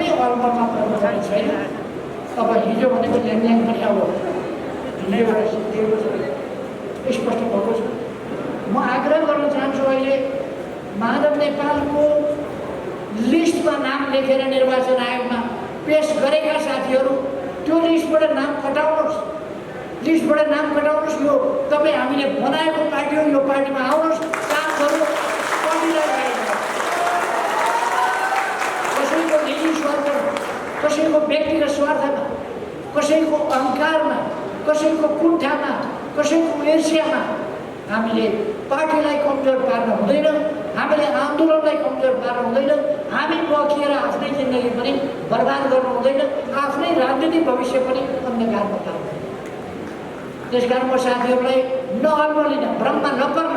कुनै अलमलमा पर्नु जाने छैन। अब हिजो भनेको ल्याङल्याङ पनि अब ढिलोबाट सिद्धिएको छ, स्पष्ट भएको छ। म आग्रह गर्न चाहन्छु, अहिले माधव नेपालको लिस्टमा नाम लेखेर निर्वाचन आयोगमा पेश गरेका साथीहरू त्यो लिस्टबाट नाम कटाउनुहोस्, लिस्टबाट नाम कटाउनुहोस्। यो तपाईँ हामीले बनाएको पार्टी हो, यो पार्टीमा आउनुहोस्, काम गर्नु। कसैको निजी स्वार्थमा, कसैको व्यक्तिगत स्वार्थमा, कसैको अहङ्कारमा, कसैको कुण्ठामा, कसैको ईर्ष्यामा हामीले पार्टीलाई कमजोर पार्न हुँदैन, हामीले आन्दोलनलाई कमजोर पार्न हुँदैन, हामी बकिएर आफ्नै जिन्दगी पनि बर्बाद गर्नु हुँदैन, आफ्नै राजनीतिक भविष्य पनि अन्धकारमा पार्नु हुँदैन। त्यसकारण म साथीहरूलाई नअल्मलिन, भ्रममा नपर्न।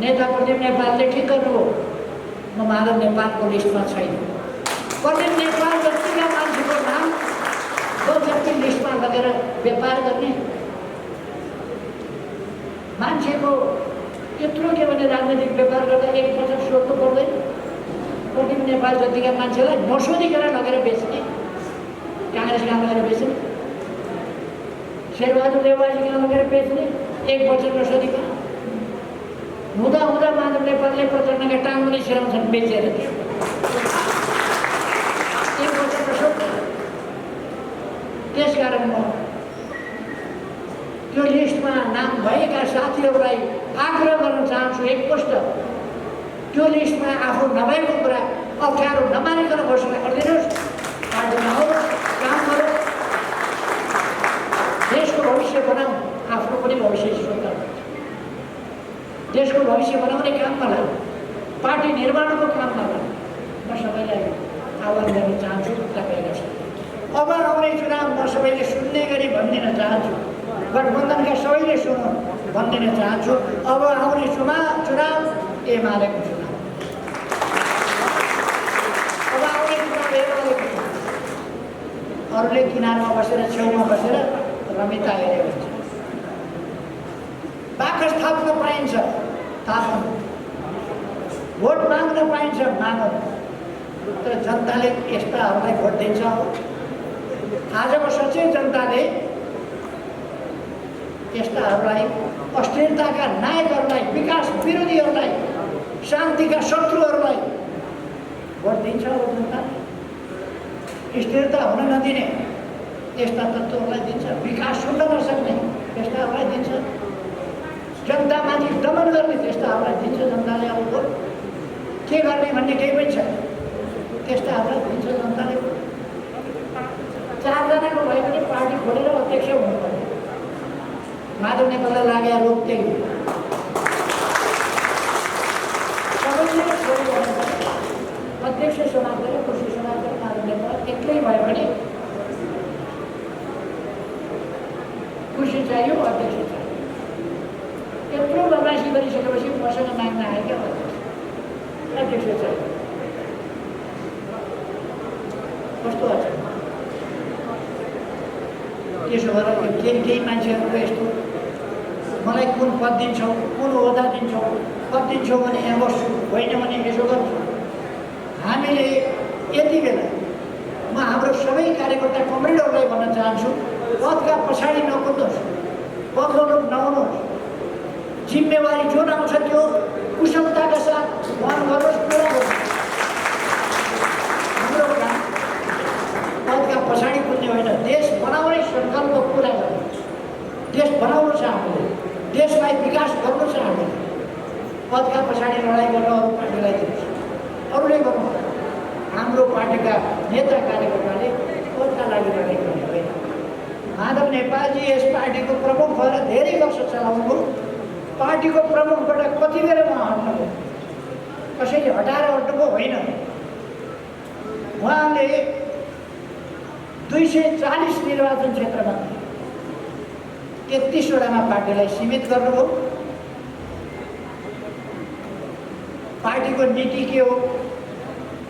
नेता प्रदीप नेपालले ठिक गर्नुभयो, म माधव नेपालको लिस्टमा छैन। प्रदीप नेपाल जतिका मान्छेको नाम जो जति लिस्टमा लगेर व्यापार गर्ने मान्छेको यत्रो के भने राजनीतिक व्यापार गर्दा एक वचन सोध्नु पर्दैन। प्रदीप नेपाल जतिका मान्छेलाई नसोधिकन लगेर बेच्ने, काङ्ग्रेसका लगेर बेच्ने, शेरबहादुर देवाजीका लगेर बेच्ने, एक वचन नसोधिकन हुँदा हुँदा माधव नेपालले प्रचण्डका टाङ पनि सिराउँछन् बेचेर। एक वचन नसोध्ने। त्यसकारण म त्यो लिस्टमा नाम भएका साथीहरूलाई आग्रह गर्न चाहन्छु, एकपल्ट त्यो लिस्टमा आफू नभएको कुरा अप्ठ्यारो नमानिकन घोषणा गरिदिनुहोस्, पार्टीमा आउनुहोस्, काम गरौँ, देशको भविष्य बनाऊ, आफ्नो पनि भविष्य स्वतन्त्र, देशको भविष्य बनाउने काममा लाग्नु, पार्टी निर्माणको काममा लाग्नु। म सबैलाई आह्वान गर्न चाहन्छु। तपाईँलाई अब आउने चुनाव म सबैले सुन्ने गरी भनिदिन चाहन्छु, गठबन्धनका सबैले सुनौ भनिदिन चाहन्छु। अब आउने चुनाव एमालेको चुनाव, अब आउने चुनाव एमालेको चुनाव। अरूले किनारमा बसेर छेउमा बसेर रमिता हेरे हुन्छ, बाकस थाप्न पाइन्छ थाप्नु, भोट माग्न पाइन्छ मागौँ, तर जनताले यस्ताहरूलाई भोट दिन्छ। आजको सचेत जनताले यस्ताहरूलाई, अस्थिरताका नायकहरूलाई, विकास विरोधीहरूलाई, शान्तिका शत्रुहरूलाई भोट दिन्छ। जनताले स्थिरता हुन नदिने यस्ता तत्त्वहरूलाई दिन्छ, विकास सुन्न नसक्ने यस्ताहरूलाई दिन्छ, जनतामाथि दमन गर्ने त्यस्ताहरूलाई दिन्छ जनताले। अब भोट के गर्ने भन्ने केही पनि छैन, त्यस्ताहरूलाई दिन्छ जनताले। चारजनाको भए पनि पार्टी खोलेर अध्यक्ष हुनुपर्ने। माधव नेपाललाई लागेको रोग त्यही हो। सबैले अध्यक्ष समातेर, खुसी समातेर माधव नेपाल एक्लै भयो भने खुसी चाहियो, अध्यक्ष चाहियो। यत्रो बदमासी गरिसकेपछि मसँग माग्न आयो क्या अध्यक्ष चाहियो। कस्तो अचम्म। त्यसो भएर केही मान्छेहरूको यस्तो मलाई कुन पद दिन्छौ, कुन ओहदा दिन्छौ, पद दिन्छौ भने यहाँ बस्छु, होइन भने यसो गर्छु। हामीले यति बेला म हाम्रो सबै कार्यकर्ता कमरेडहरूलाई भन्न चाहन्छु, पदका पछाडि नकुद्नुहोस्, पदको नहुनुहोस्, जिम्मेवारी जुन आउँछ त्यो कुशलताका साथ वहन गर्नुहोस्, पुरा गर्नुहोस्। हाम्रो काम पदका पछाडि कुद्ने होइन, देश बनाउने सङ्कल्प पुरा गर्नु। देश बनाउनु छ हामीले, देशलाई विकास गर्नु छ हामीले। पदका पछाडि लडाइँ गर्न अरू पार्टीलाई दिनुहोस्, अरूले गर्नु। हाम्रो पार्टीका नेता कार्यकर्ताले पदका लागि लडाइँ गर्ने होइन। माधव नेपालजी यस पार्टीको प्रमुख भएर धेरै वर्ष चलाउनुभयो। पार्टीको प्रमुखबाट कति बेर उहाँ हट्नुभयो, कसैले हटाएर हट्नुभयो होइन। उहाँले 240 निर्वाचन क्षेत्रमा 33वटामा पार्टीलाई सीमित गर्नुभयो। पार्टीको नीति के हो,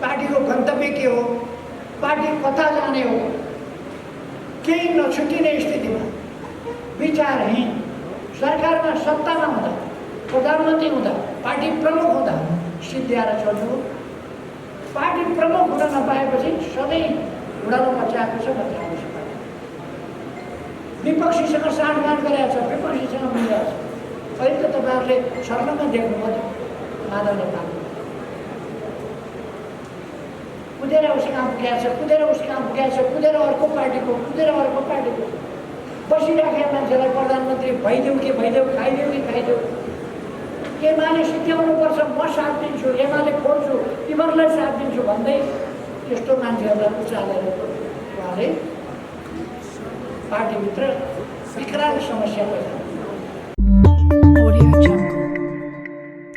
पार्टीको गन्तव्य के हो, पार्टी कता जाने हो, केही नछुटिने स्थितिमा विचारहीन सरकारमा सत्तामा हुँदा, प्रधानमन्त्री हुँदा, पार्टी प्रमुख हुँदा सिद्ध्याएर चल्नु। पार्टी प्रमुख हुन नपाएपछि सधैँ उडालो मचाएको छ भन्ने आवश्यक। विपक्षीसँग साँठगाँठ गरेको छ, विपक्षीसँग मिलेको छ। अहिले त तपाईँहरूले सर्लमा देख्नुभयो माधव नेपाल कुदेर उस कहाँ पुगेको छ, कुदेर उस कहाँ पुगेको छ, कुदेर अर्को पार्टीको, कुदेर अर्को पार्टीको बसिराखेका मान्छेलाई प्रधानमन्त्री भइदेऊ कि भइदेऊ, खाइदेऊ कि खाइदेऊ। एमाले सिद्ध्याउनुपर्छ, म साथ दिन्छु, एमाले खोज्छु, तिमीहरूलाई साथ दिन्छु भन्दै त्यस्तो मान्छेहरूलाई उचालेर उहाँले पार्टीभित्र विकराल समस्या पैदा।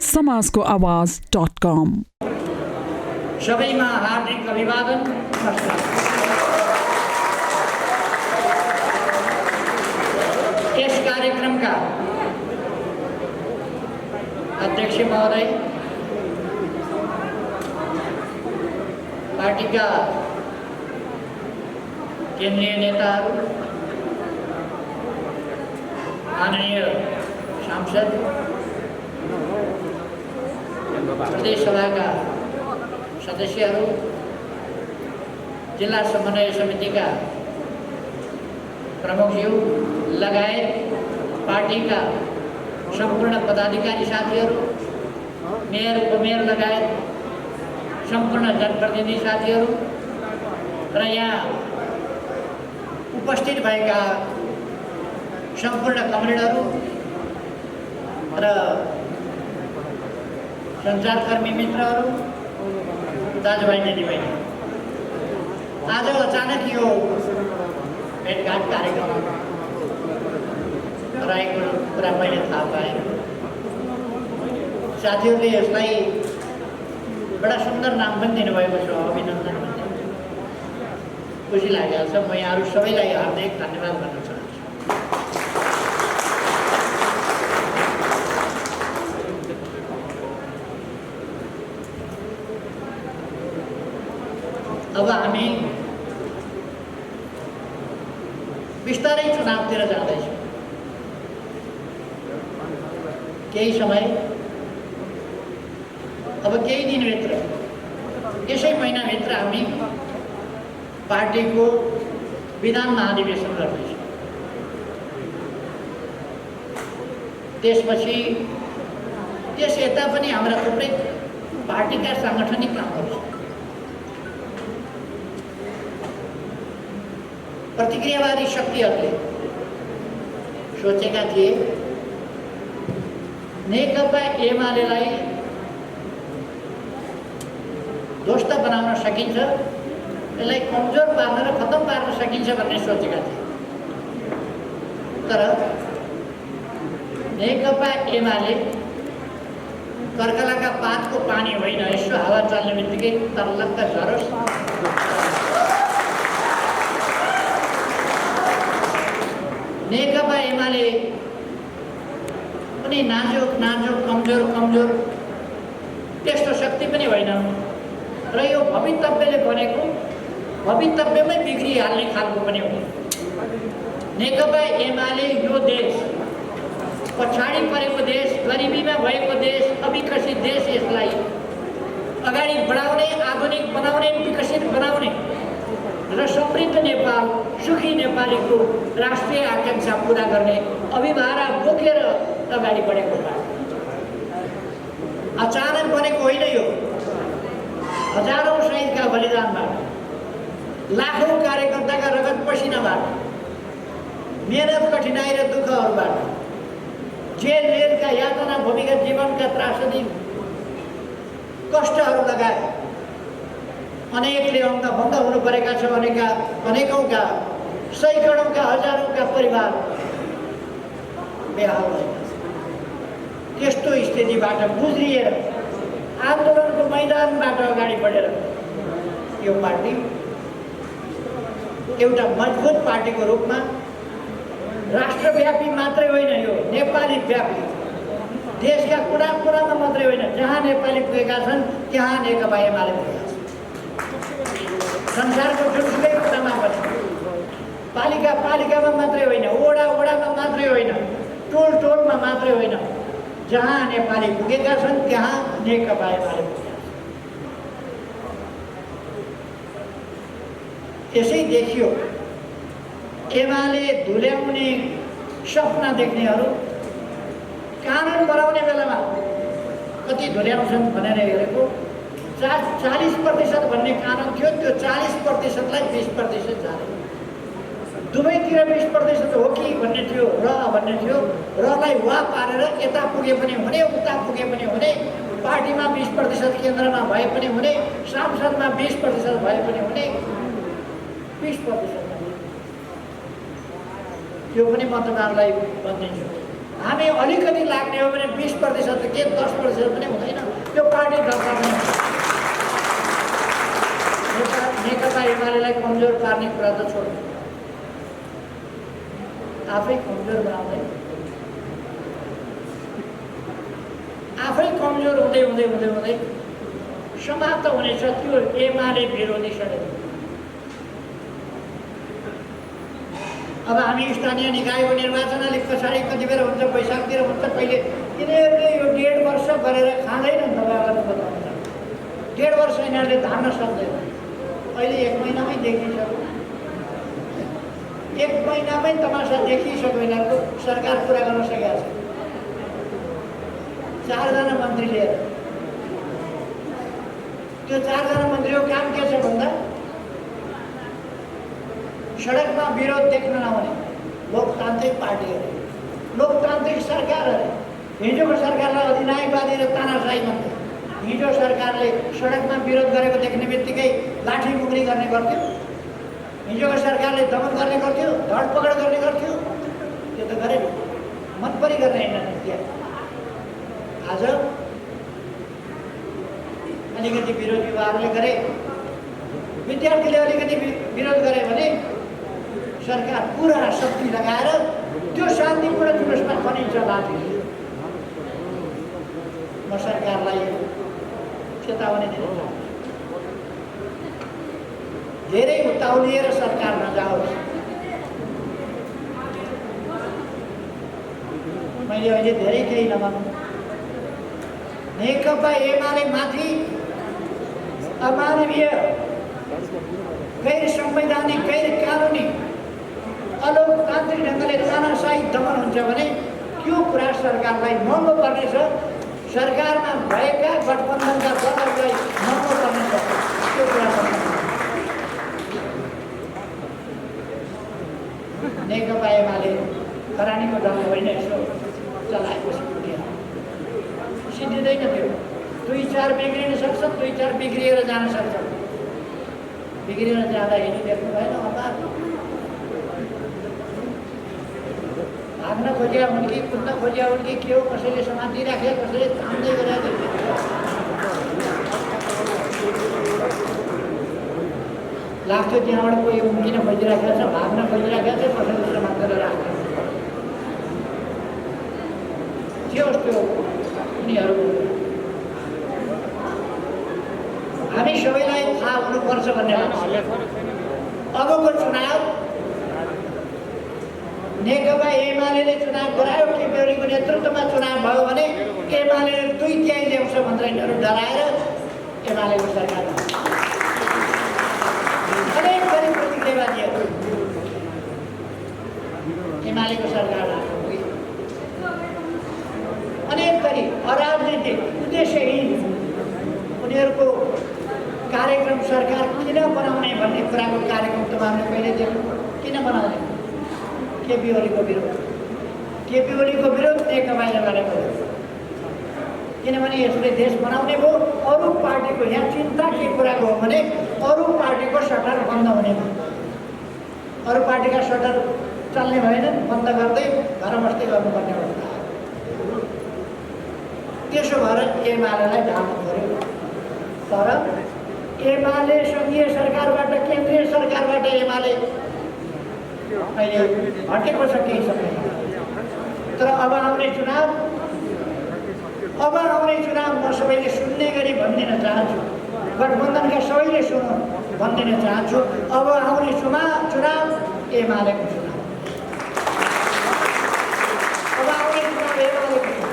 समाजको आवाज.com सबैमा हार्दिक अभिवादन। नमस्कार। यस कार्यक्रमका अध्यक्ष महोदय, पार्टीका केन्द्रीय नेताहरू, माननीय सांसद, प्रदेश सभाका सदस्यहरू, जिल्ला समन्वय समितिका प्रमुखज्यू लगायत पार्टीका सम्पूर्ण पदाधिकारी साथीहरू, मेयर उपमेयर लगायत सम्पूर्ण जनप्रतिनिधि साथीहरू र यहाँ उपस्थित भएका सम्पूर्ण कमरेडहरू र सञ्चारकर्मी मित्रहरू, दाजुभाइ दिदीबहिनी, आज अचानक यो भेटघाट कार्यक्रम रहेको कुरा मैले थाहा पाएँ। साथीहरूले यसलाई बडा सुन्दर नाम पनि दिनुभएको छ, अभिनन्दन भन्ने। खुसी लागेको छ। म यहाँहरू सबैलाई हार्दिक धन्यवाद भन्न चाहन्छु। अब हामी बिस्तारै चुनावतिर जाँदैछौँ। केही समय, अब केही दिनभित्र, यसै महिनाभित्र हामी पार्टीको विधान महाधिवेशन गर्दैछौँ। त्यसपछि त्यस यता पनि हाम्रा थुप्रै पार्टीका साङ्गठनिक कामहरू छन्। प्रतिक्रियावादी शक्तिहरूले सोचेका थिए नेकपा एमालेलाई ध्वस्त बनाउन सकिन्छ, यसलाई कमजोर पार्न र खतम पार्न सकिन्छ भन्ने सोचेका थिए। तर नेकपा एमाले कर्कलाका पातको पानी होइन, यसो हावा चल्ने बित्तिकै तर्लक्क झरोस्। नेकपा एमाले पनि नाजुक नाजुक, कमजोर कमजोर त्यस्तो शक्ति पनि होइन र यो भवितव्यले बनेको भवितव्यमै बिग्रिहाल्ने खालको पनि हो। नेकपा एमाले यो देश, पछाडि परेको देश, गरिबीमा भएको देश, अविकसित देश, यसलाई अगाडि बढाउने, आधुनिक बनाउने, विकसित बनाउने र समृद्ध नेपाल, सुखी नेपालीको राष्ट्रिय आकांक्षा पूरा गर्ने अभिभारा बोकेर अगाडि बढेको पार्टी। अचानक बनेको होइन यो। हजारौं शहीदका बलिदानबाट, लाखौं कार्यकर्ताका रगत पसिनाबाट, मेहनत, कठिनाई र दुःखहरूबाट, जेलका यातना, भूमिगत जीवनका त्रासदी, कष्टहरू लगाए अनेकले अंगभङ्ग हुनु परेका छ। अनेकौंका, सैकडौंका, हजारौंका परिवार बेहाल भएका छन्। त्यस्तो स्थितिबाट गुज्रिएर आन्दोलनको मैदानबाट अगाडि बढेर यो पार्टी एउटा मजबुत पार्टीको रूपमा राष्ट्रव्यापी मात्रै होइन, यो नेपाली व्यापी, देशका कुना कुनामा मात्रै होइन, जहाँ नेपाली पुगेका छन् त्यहाँ नेकपा एमाले पुगेका छन्। संसारको जुनसुकै कुनामा पनि, पालिकामा मात्रै होइन, ओडामा मात्रै होइन, टोलमा मात्रै होइन, जहाँ नेपाली पुगेका छन् त्यहाँ नेकपा एमाले पुगेका छन्। त्यसै देखियो एमाले धुल्याउने सपना देख्नेहरू कानुन बनाउने बेलामा कति धुल्याउँछन् भनेर हेरेको 40% भन्ने कानुन थियो, त्यो 40%लाई 20% झारे। दुवैतिर 20% हो कि भन्ने थियो, भन्ने थियो, रलाई वा पारेर यता पुगे पनि हुने, उता पुगे पनि हुने, पार्टीमा 20% केन्द्रमा भए पनि हुने, सांसदमा 20% भए पनि हुने, 20% त्यो पनि मतदानलाई बनिदिन्छु। हामी अलिकति लाग्ने हो भने 20% के 10% पनि हुँदैन, त्यो पार्टी दर्ता पनि नेकपा एमालेलाई कमजोर पार्ने कुरा त छोड्नु, आफै कमजोर बनाउँदै आफै कमजोर हुँदै हुँदै हुँदै हुँदै समाप्त हुनेछ त्यो एमाले विरोधी षड्यन्त्र। अब हामी स्थानीय निकायको निर्वाचन अलिक पछाडि कति बेर हुन्छ, वैशाखतिर हुन्छ, पहिले यिनीहरूले यो 1.5 वर्ष गरेर खाँदैन। तपाईँहरूलाई बताउँछ 1.5 वर्ष यिनीहरूले धान्न सक्दैन। अहिले 1 महिनामै देखिसक्यो, 1 महिनामै तमासा देखिसक्यो। यिनीहरूको सरकार पुरा गर्न सकेका छ। 4 जना मन्त्री लिएर, त्यो 4 जना मन्त्रीको काम के छ भन्दा सडकमा विरोध देख्न नआउने लोकतान्त्रिक पार्टीहरू, लोकतान्त्रिक सरकारहरू। हिजोको सरकारलाई अधिनायकवादी र तानाशाही भन्थे। हिजो सरकारले सडकमा विरोध गरेको देख्ने बित्तिकै लाठी मुक्री गर्ने गर्थ्यो। हिजोको सरकारले दमन गर्ने गर्थ्यो, धरपकड गर्ने गर्थ्यो, त्यो त गरेन, मनपरी गर्ने होइन। आज अलिकति विरोध युवाहरूले गरे, विद्यार्थीले अलिकति विरोध गरे भने सरकार पुरा शक्ति लगाएर त्यो शान्तिपूर्ण जुलुसमा खनिन्छ लाठी। म सरकारलाई चेतावनी दिन चाहन्छु, धेरै उताउलिएर सरकार नजाओस्। मैले अहिले धेरै केही नभनौँ, नेकपा एमाले माथि अमानवीय, गैर संवैधानिक, गैर कानुनी, अलोकतान्त्रिक ढङ्गले तानाशाही दमन हुन्छ भने त्यो कुरा सरकारलाई महँगो पर्नेछ। सरकारमा भएका गठबन्धनका दलहरूलाई महँगो पर्नेछ त्यो कुरा। नेकपा एमाले खरानीको दल होइन, यसो चलाएपछि पुगेन, सिद्धिँदैन। त्यो 2-4 बिग्रिन सक्छ, 2-4 बिग्रिएर जान सक्छ। बिग्रिएर जाँदा हिजो देख्नु भएन, भाग्न खोजिया हुन् कि कुद्न खोजिया हुन् कि के हो, कसैले समातिराखे, कसैले तान्दै गरेको लाग्थ्यो। त्यहाँबाट कोही उम्किन खोजिराखेको छ, भाग्न खोजिराखेको छ, कसैले समातेर राख्थ्यो। के होस् त्यो उनीहरू, हामी सबैलाई थाहा हुनुपर्छ भन्ने। अबको चुनाव नेकपा एमाले चुनाव गरायो, केपी ओलीको नेतृत्वमा चुनाव भयो भने एमाले 2/3 ल्याउँछ भनेर यिनीहरू डराएर एमालेको सरकार अनेक गरी प्रतिक्रियावादीहरू एमालेको सरकार अनेक गरी अराजनीतिक उद्देश्यहीन उनीहरूको कार्यक्रम सरकार किन बनाउने भन्ने कुराको कार्यक्रम तपाईँहरूले कहिले देख्नु? किन बनाउने? केपी ओलीको विरोध, केपी ओलीको विरोध नेकपा एमालेको। किनभने यसले देश बनाउने भयो। अरू पार्टीको यहाँ चिन्ता के कुराको हो भने अरू पार्टीको सटर बन्द हुने भयो। अरू पार्टीका सटर चल्ने भएन, बन्द गर्दै घर बस्दै गर्नुपर्ने अवस्था। त्यसो भएर एमालेलाई ढाल्नु पर्यो। तर एमाले सङ्घीय सरकारबाट, केन्द्रीय सरकारबाट एमाले अहिले हटेको छ केही समय। तर अब आउने चुनाव म सबैले सुन्ने गरी भनिदिन चाहन्छु, गठबन्धनका सबैले सुनौ भनिदिन चाहन्छु। अब आउने चुनाव एमालेको चुनाव, अब आउने चुनाव एमालेको चुनाव।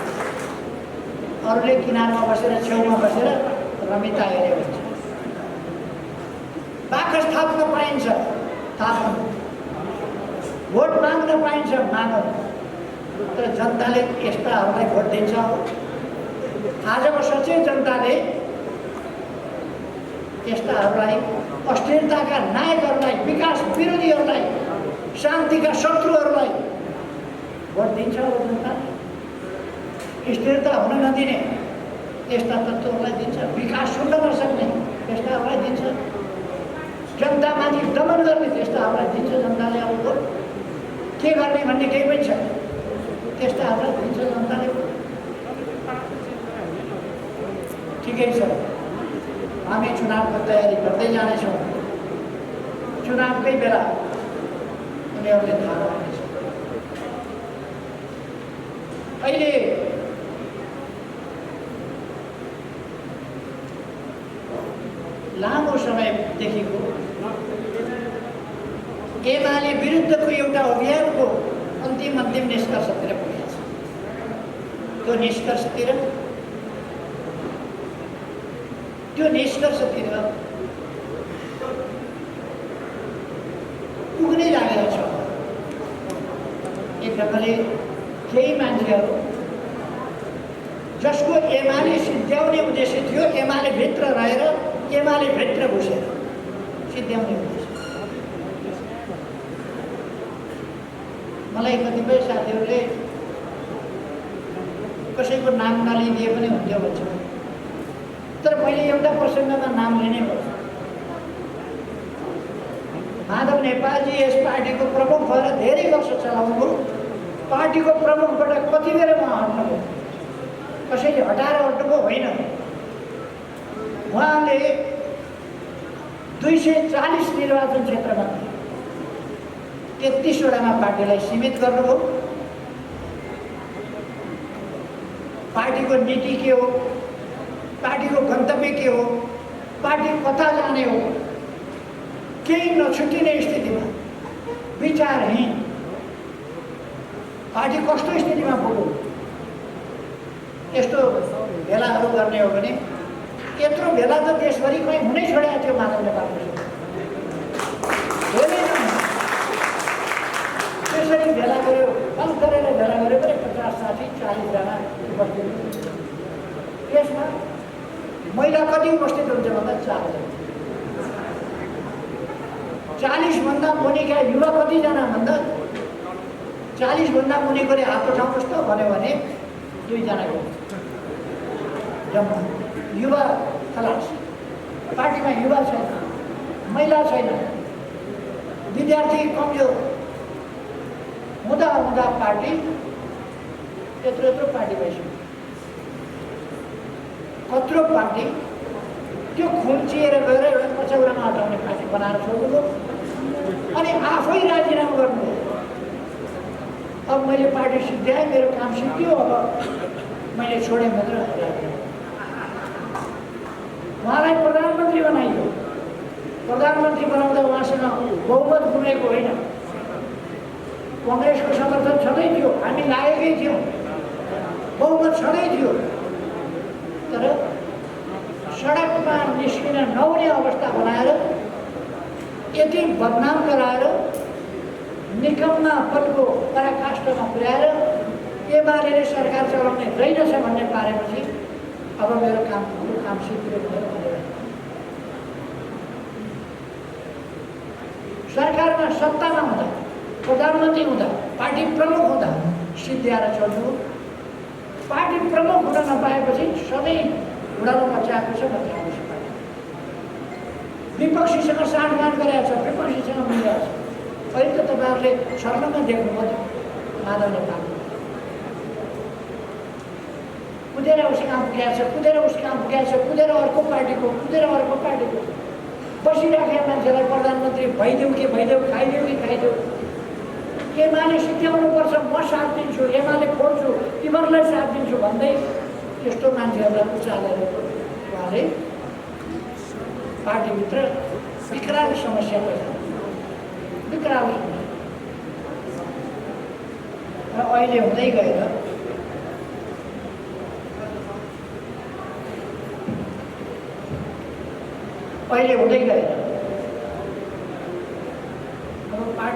अरूले किनारमा बसेर, छेउमा बसेर रमिता हेऱ्यो भन्छ। कागज थाप्न पाइन्छ, थाप्नु, भोट माग्न पाइन्छ, माग्नु, तर जनताले यस्ताहरूलाई भोट दिन्छ। आजको सचेत जनताले यस्ताहरूलाई, अस्थिरताका नायकहरूलाई, विकास विरोधीहरूलाई, शान्तिका शत्रुहरूलाई भोट दिन्छ हो जनताले। स्थिरता हुन नदिने यस्ता तत्त्वहरूलाई दिन्छ, विकास सुन्न नसक्ने यस्ताहरूलाई दिन्छ, जनतामाथि दमन गर्ने त्यस्ताहरूलाई दिन्छ जनताले। अब भोट के गर्ने भन्ने केही पनि छैन, त्यस्ताहरूलाई दिन्छ जनताले। ठिकै छ, हामी चुनावको तयारी गर्दै जानेछौँ। चुनावकै बेला उनीहरूले थाहा पाउनेछ। अहिले लामो समयदेखिको एमाले विरुद्धको एउटा अभियानको अन्तिम निष्कर्षतिर पुगेको छ। त्यो निष्कर्षतिर पुग्नै लागेको छ। एक ढङ्गले केही मान्छेहरू जसको एमाले सिद्ध्याउने उद्देश्य थियो, एमाले भित्र रहेर एमाले भित्र घुसेर सिद्ध्याउने उद्देश्य। मलाई कतिपय साथीहरूले कसैको नाम नलिदिए पनि हुन्थ्यो भन्छ, तर मैले एउटा प्रसङ्गमा नाम लिनै पर्छ। माधव नेपालजी यस पार्टीको प्रमुख भएर धेरै वर्ष चलाउनुभयो। पार्टीको प्रमुखबाट कति बेर उहाँ हट्नुभयो, कसैले हटाएर हट्नुभयो होइन। उहाँले 240 निर्वाचन क्षेत्रमा 33 वटामा पार्टीलाई सीमित गर्नुभयो। पार्टीको नीति के हो, पार्टीको गन्तव्य के हो, पार्टी कता जाने हो, केही नछुटिने स्थितिमा विचारहीन पार्टी कस्तो स्थितिमा पुग्यो। यस्तो भेलाहरू गर्ने हो भने यत्रो भेला त देशभरि कहीँ हुनै छोडेको थियो माधव नेपालको। त्यसरी भेला गऱ्यो, बन्द गरेर भेला गऱ्यो भने 50, 60, 40 जना उपस्थित। त्यसमा महिला कति उपस्थित हुन्छ भन्दा 4 जना। 40 भन्दा मुनिका युवा कतिजना भन्दा 40 भन्दा मुनिकोले हात उठाउँ कस्तो भन्यो भने 2 जनाको जम्मा युवा खलास। पार्टीमा युवा छैन, महिला छैन, विद्यार्थी कमजोर हुँदा हुँदा पार्टी यत्रो पार्टी भइसक्यो। कत्रो पार्टी त्यो खुम्चिएर गएर एउटा पछौरामा हटाउने पार्टी बनाएर छोड्नुभयो अनि आफै राजीनामा गर्नुभयो। अब मैले पार्टी सिद्ध्याएँ, मेरो काम सिद्धियो, अब मैले छोडेँ मात्र। उहाँलाई प्रधानमन्त्री बनाइयो। प्रधानमन्त्री बनाउँदा उहाँसँग बहुमत गुमेको होइन, कङ्ग्रेसको समर्थन छँदै थियो, हामी लागेकै थियौँ, बहुमत छँदै थियो। तर सडकमा निस्किन नहुने अवस्था बनाएर, यति बदनाम गराएर, निकममा पदको पराकाष्ठमा पुर्याएर एमाले सरकार चलाउने रहेनछ भन्ने पारेपछि अब मेरो काम सिद्धियो भनेर सरकारमा सत्तामा हुँदा, प्रधानमन्त्री हुँदा, पार्टी प्रमुख हुँदा सिद्ध्याएर छोड्नु। पार्टी प्रमुख हुन नपाएपछि सधैँ घुँडालो मचाएको छ बचाएको छ। पार्टी विपक्षीसँग साँठगाँठ गरेको छ, विपक्षीसँग मिलेको छ। अहिले त तपाईँहरूले सर्वमा देख्नुभयो माधव नेपाल कुदेर उस काम पुगेको छ, कुदेर उस काम पुगेको छ, कुदेर अर्को पार्टीको बसिराखेका मान्छेलाई प्रधानमन्त्री भइदेऊ कि भइदेऊ, खाइदेऊ कि खाइदेऊ। एमाले सिद्ध्याउनुपर्छ, म साथ दिन्छु, एमाले फोड्छु, तिमीहरूलाई साथ दिन्छु भन्दै त्यस्तो मान्छेहरूलाई उचालेर उहाँले पार्टीभित्र विकराल समस्या पैदा, विकराल समस्या। र अहिले हुँदै गएर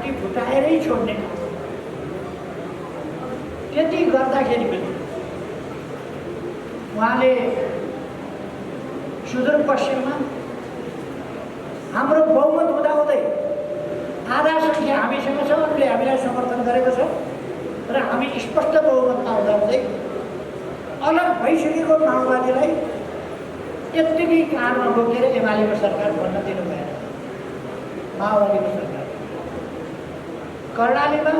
पार्टी फुटाएरै छोड्ने त्यति गर्दाखेरि पनि उहाँले सुदूरपश्चिममा हाम्रो बहुमत हुँदाहुँदै आधा सङ्ख्या हामीसँग छ, उनले हामीलाई समर्थन गरेको छ र हामी स्पष्ट बहुमतमा हुँदाहुँदै अलग भइसकेको माओवादीलाई यत्तिकै कानमा बोकेर एमालेको सरकार भन्न दिनु भएन। माओवादीको सरकार कर्णालीमा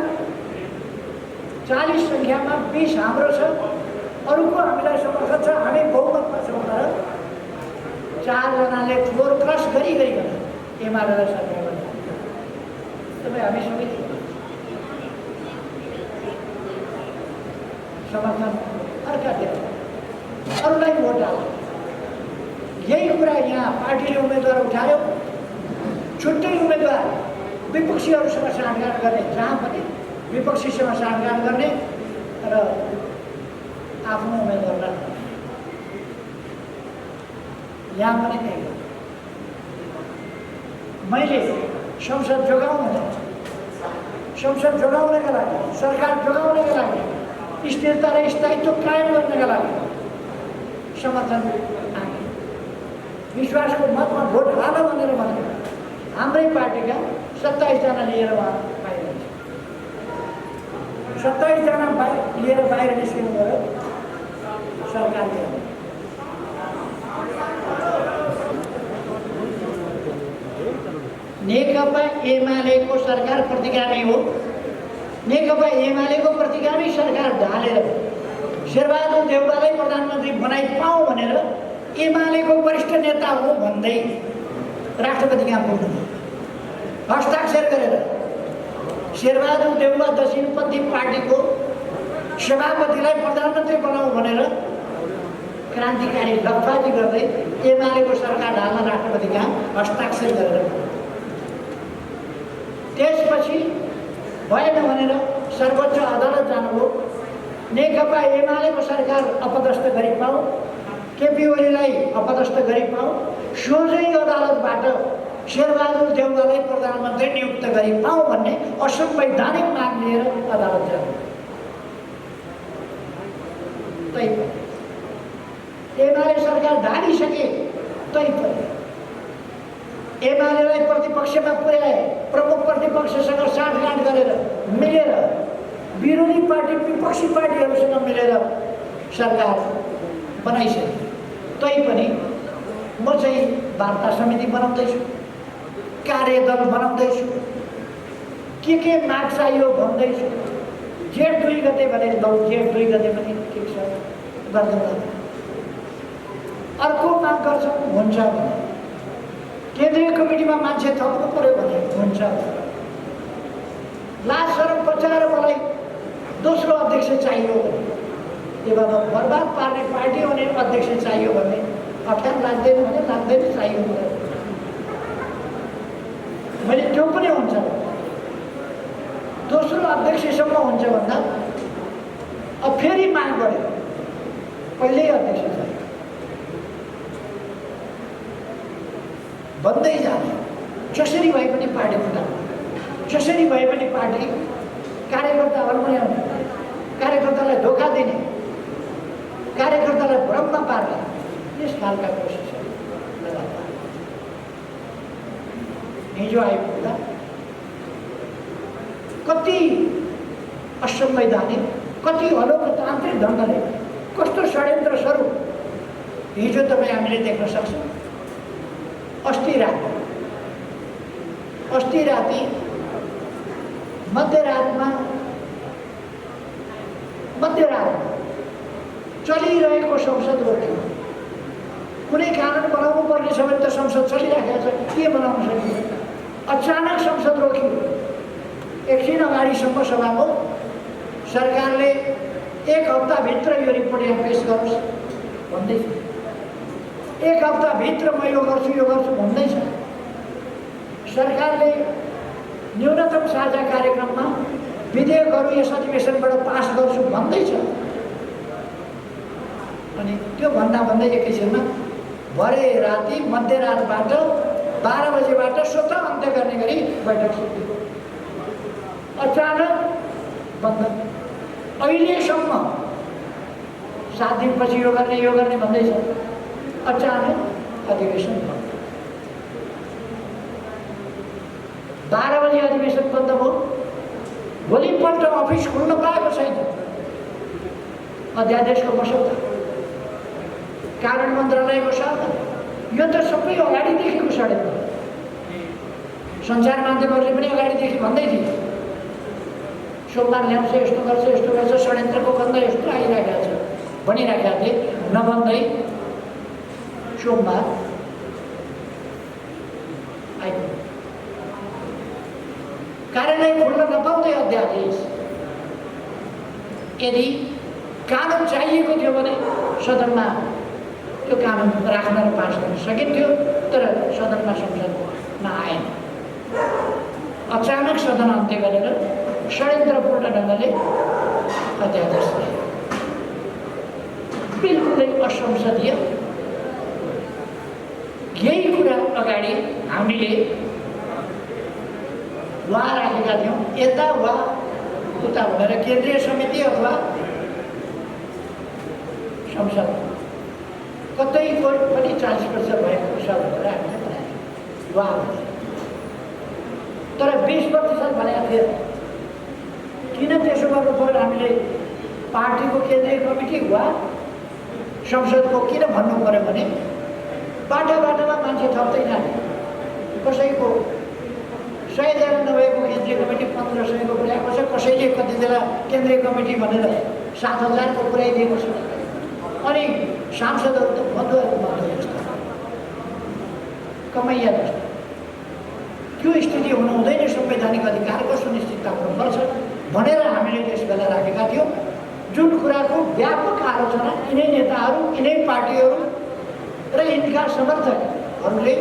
40 सङ्ख्यामा 20 हाम्रो छ, अरूको हामीलाई समर्थन छ, हामी बहुमतमा छौँ। तर 4 जनाले फ्लोर क्रस गरिकन एमालेलाई सरकार बन्छ। तपाईँ हामी सबै समर्थन अर्कातिर अरूलाई भोट हाल्छ। यही कुरा यहाँ पार्टीले उम्मेदवार उठायो, छुट्टै उम्मेदवार विपक्षीहरूसँग साँठगाँठ गर्ने, जहाँ पनि विपक्षीसँग साँठगाँठ गर्ने र आफ्नो उम्मेदवारलाई यहाँ पनि त्यही हो। मैले संसद जोगाउनका लागि, सरकार जोगाउनका लागि, स्थिरता र स्थायित्व कायम गर्नका लागि समर्थन आए। विश्वासको मतमा भोट हाल भनेर भने हाम्रै पार्टीका 27 जना लिएर उहाँ बाहिर निस्किनु। 27 जना लिएर बाहिर निस्किनु गयो सरकारले। नेकपा एमालेको सरकार प्रतिगामी हो। नेकपा एमालेको प्रतिगामी सरकार ढालेर शेरबहादुर देउवालाई प्रधानमन्त्री बनाइपाउँ भनेर एमालेको वरिष्ठ नेता हो भन्दै राष्ट्रपति कहाँ पुग्नु, हस्ताक्षर गरेर शेरबहादुर देउवा दक्षिणपन्थी पार्टीको सभापतिलाई प्रधानमन्त्री बनाऊ भनेर क्रान्तिकारी लफाजी गर्दै एमालेको सरकार ढाल्न राष्ट्रपति कहाँ हस्ताक्षर गरेर त्यसपछि भएन भनेर सर्वोच्च अदालत जानुभयो। नेकपा एमालेको सरकार अपदस्थ गरी पाऊ, केपी ओलीलाई अपदस्थ गरी पाऊ, सोझै अदालतबाट शेरबहादुर देउवालाई प्रधानमन्त्री नियुक्त गरी पाऊ भन्ने असंवैधानिक माग लिएर अदालत जानु। एमाले सरकार ढालिसके तैपनि एमालेलाई प्रतिपक्षमा पुर्याए, प्रमुख प्रतिपक्षसँग साँठगाँठ गरेर मिलेर विरोधी पार्टी विपक्षी पार्टीहरूसँग मिलेर सरकार बनाइसक्यो। तैपनि म चाहिँ वार्ता समिति बनाउँदैछु, कार्यदल बनाउँदैछु, के माग चाहियो भन्दैछु। जेठ 2 गते भने जेठ 2 गते पनि ठिक छ गर्दैन। अर्को माग गर्छौँ हुन्छ भने केन्द्रीय कमिटीमा मान्छे थप्नु पर्यो भने हुन्छ। लाज शरम बचाएर मलाई दोस्रो अध्यक्ष चाहियो भने, त्यो भएर बर्बाद पार्ने पार्टी हुने अध्यक्ष चाहियो भने अप्ठ्यारो लाग्दैन भने लाग्दैन, चाहियो मैले त्यो पनि हुन्छ। दोस्रो अध्यक्षसम्म हुन्छ भन्दा अब फेरि माग गऱ्यो, पहिल्यै अध्यक्ष चाहियो भन्दै जाने। जसरी भए पनि पार्टी फुटाउने, जसरी भए पनि पार्टी कार्यकर्ताहरू बनाउने, कार्यकर्तालाई धोका दिने, कार्यकर्तालाई भ्रममा पार्ने, यस खालका कोसिसहरू लगातार हिजो आइपुग्दा कति असंवैधानिक, कति अलोकतान्त्रिक ढङ्गले कस्तो षड्यन्त्र स्वरूप हिजो तपाईँ हामीले देख्न सक्छौँ। अस्ति राति मध्यरातमा चलिरहेको संसद रोक्यो। कुनै कानुन बनाउनु पर्ने छ भने त संसद चलिरहेको छ, के बनाउन सकिन्छ? अचानक संसद रोक्यो। एकछिन अगाडिसम्म सभाको सरकारले 1 हप्ताभित्र यो रिपोर्ट यहाँ पेश गरोस् भन्दैछ। 1 हप्ताभित्र म यो गर्छु भन्दैछ। सरकारले न्यूनतम साझा कार्यक्रममा विधेयकहरू यस अधिवेशनबाट पास गर्छु भन्दैछ। अनि त्यो भन्दै एकैछिनमा भरे राति मध्यरातबाट 12 बजेबाट स्वतः अन्त्य गर्ने गरी बैठक सुरु। अचानक बन्द। अहिलेसम्म 7 दिनपछि यो गर्ने भन्दैछ, अचानक अधिवेशन बन्द। 12 बजे अधिवेशन बन्द भयो। भोलिपल्ट अफिस खुल्न पाएको छैन। अध्यादेशको मसौदा, कानुन मन्त्रालयको सल्लाह, यो त सबै अगाडिदेखिको षड्यन्त्र। सञ्चार माध्यमहरूले पनि अगाडिदेखि भन्दै थिए, सोमबार ल्याउँछ, यस्तो गर्छ, षड्यन्त्रको गन्ध यस्तो आइरहेको छ भनिरहेका थिए। नभन्दै सोमबार आइपुग्यो। कार्यालय खुल्न नपाउँदै अध्यादेश। यदि कानुन चाहिएको थियो भने सदनमा त्यो कानुन राख्न र पास गर्न सकिन्थ्यो, तर सदनमा संसदमा आएन। अचानक सदन अन्त्य गरेर षड्यन्त्रपूर्ण ढङ्गले अध्यादेश ल्यायो। बिल्कुलै असंसदीय। यही कुरा अगाडि हामीले वा राखेका थियौँ, यता वा उता भनेर केन्द्रीय समिति अथवा संसद कतैको पनि 40% भएको छ भनेर हामीले बनाएको वा भने। तर 20% भनेको थियो। किन त्यसो गर्नु पर्यो? हामीले पार्टीको केन्द्रीय कमिटी वा संसदको किन भन्नु पर्यो भने बाटामा मान्छे थप्दै जाने। कसैको 100 जना नभएको केन्द्रीय कमिटी 1500 को पुर्याएको छ। कसैले कति बेला केन्द्रीय कमिटी भनेर 7000 को पुर्याइदिएको छ। अनि सांसदहरू त मधुवा जस्तो, कमैया जस्तो। त्यो स्थिति हुनु हुँदैन। संवैधानिक अधिकारको सुनिश्चितता हुनुपर्छ भनेर हामीले त्यस बेला राखेका थियौँ। जुन कुराको व्यापक आलोचना यिनै नेताहरू, यिनै पार्टीहरू र यिनका समर्थकहरूले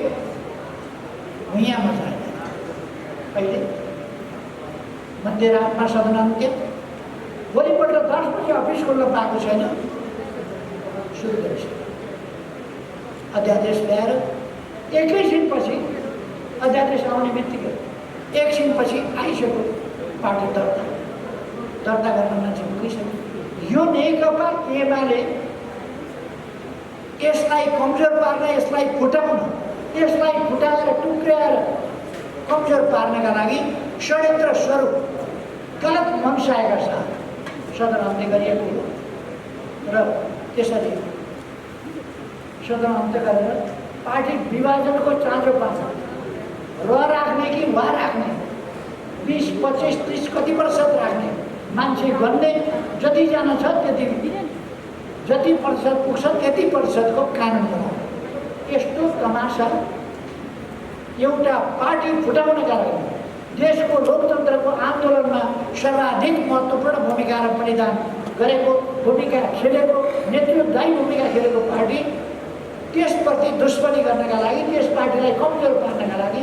भुइँमा मचाए। अहिले मध्यरातमा सदन अन्त्य। भोलिपल्ट 10 बजे अफिस खोल्न पाएको छैन। सुरु गरेछ अध्यादेश ल्याएर। एकैछिनपछि अध्यादेश आउने बित्तिकै एकछिनपछि आइसक्यो पार्टी दर्ता गर्न मान्छे पुगिसक्यो। यो नेकपा एमाले यसलाई कमजोर पार्न, यसलाई फुटाउन, यसलाई फुटाएर टुक्र्याएर कमजोर पार्नका लागि षड्यन्त्र स्वरूप गलत मनसायका साथ सदन अन्त्य गरिएको हो। र त्यसरी सदन अन्त्य गरेर पार्टी विभाजनको चाँजो पार्छ। र राख्ने कि वा राख्ने, 20, 25, 30 कति प्रतिशत राख्ने मान्छे गन्ने जतिजना छ जति प्रतिशत पुग्छ त्यति प्रतिशतको कानुन बनाउने। यस्तो तमासा एउटा पार्टी फुटाउनका लागि देशको लोकतन्त्रको आन्दोलनमा सर्वाधिक महत्त्वपूर्ण भूमिका र बलिदान गरेको, भूमिका खेलेको, नेतृत्वदायी भूमिका खेलेको पार्टी त्यसप्रति दुश्मनी गर्नका लागि, त्यस पार्टीलाई कमजोर पार्नका लागि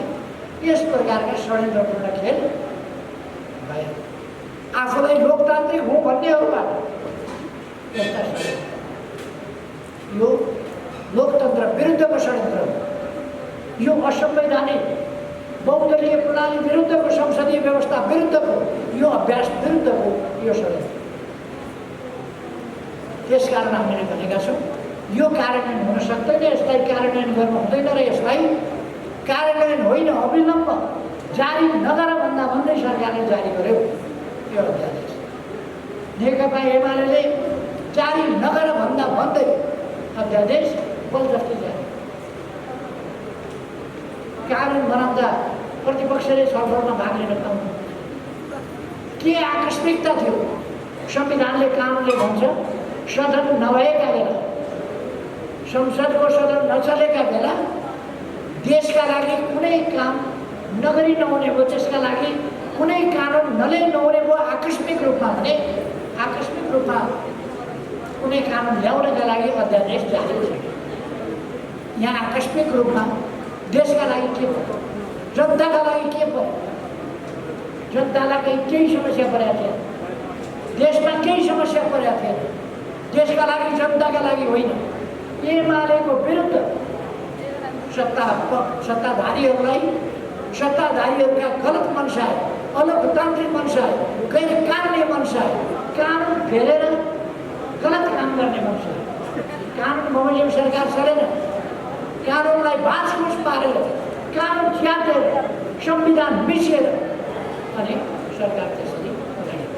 यस प्रकारका षड्यन्त्रपूर्ण खेल भए। आफूलाई लोकतान्त्रिक हो भन्नेहरूबाट यस्ता षड्यन्त्र, यो लोकतन्त्र विरुद्धको षड्यन्त्र हो। यो असंवैधानिक बहुदलीय प्रणाली विरुद्धको, संसदीय व्यवस्था विरुद्धको, यो अभ्यास विरुद्धको यो षड्यन्त्र। त्यसकारण हामीले भनेका छौँ यो कार्यान्वयन हुन सक्दैन, यसलाई कार्यान्वयन गर्नु हुँदैन र यसलाई कार्यान्वयन होइन अविलम्ब जारी नगर भन्दा भन्दै सरकारले जारी गर्यो यो अध्यादेश। नेकपा एमाले जारी नगर भन्दा भन्दै अध्यादेश बलजफ्ती जारी। कानुन बनाउँदा प्रतिपक्षले छलफलमा भाग लिन पाउनु के आकस्मिकता थियो? संविधानले, कानुनले भन्छ सदन नभएका बेला, संसदको सदन नचलेका बेला देशका लागि कुनै काम नगरी नहुने भयो, त्यसका लागि कुनै कानुन नहुने भयो। आकस्मिक रूपमा भने आकस्मिक रूपमा कुनै कानुन ल्याउनका लागि अध्यादेश जारी छ। यहाँ आकस्मिक रूपमा देशका लागि के भयो, जनताका लागि के भयो? जनतालाई केही समस्या परेको थिएन, देशमा केही समस्या परेको थिएन। देशका लागि, जनताका लागि होइन। एमालेको विरुद्ध सत्ताधारीहरूलाई, सत्ताधारीहरूका गलत मनसाय अलोकतान्त्रिक मनसाय, गैर कानुनी मनसाय, कानुन फेरेर गलत काम गर्ने मनसाय, कानुन बमोजिम सरकार चलेन, कानुनलाई भाँचफुस पारेर, कानुन च्यातेर, संविधान मिचेर अनि सरकार त्यसरी बनाइयो।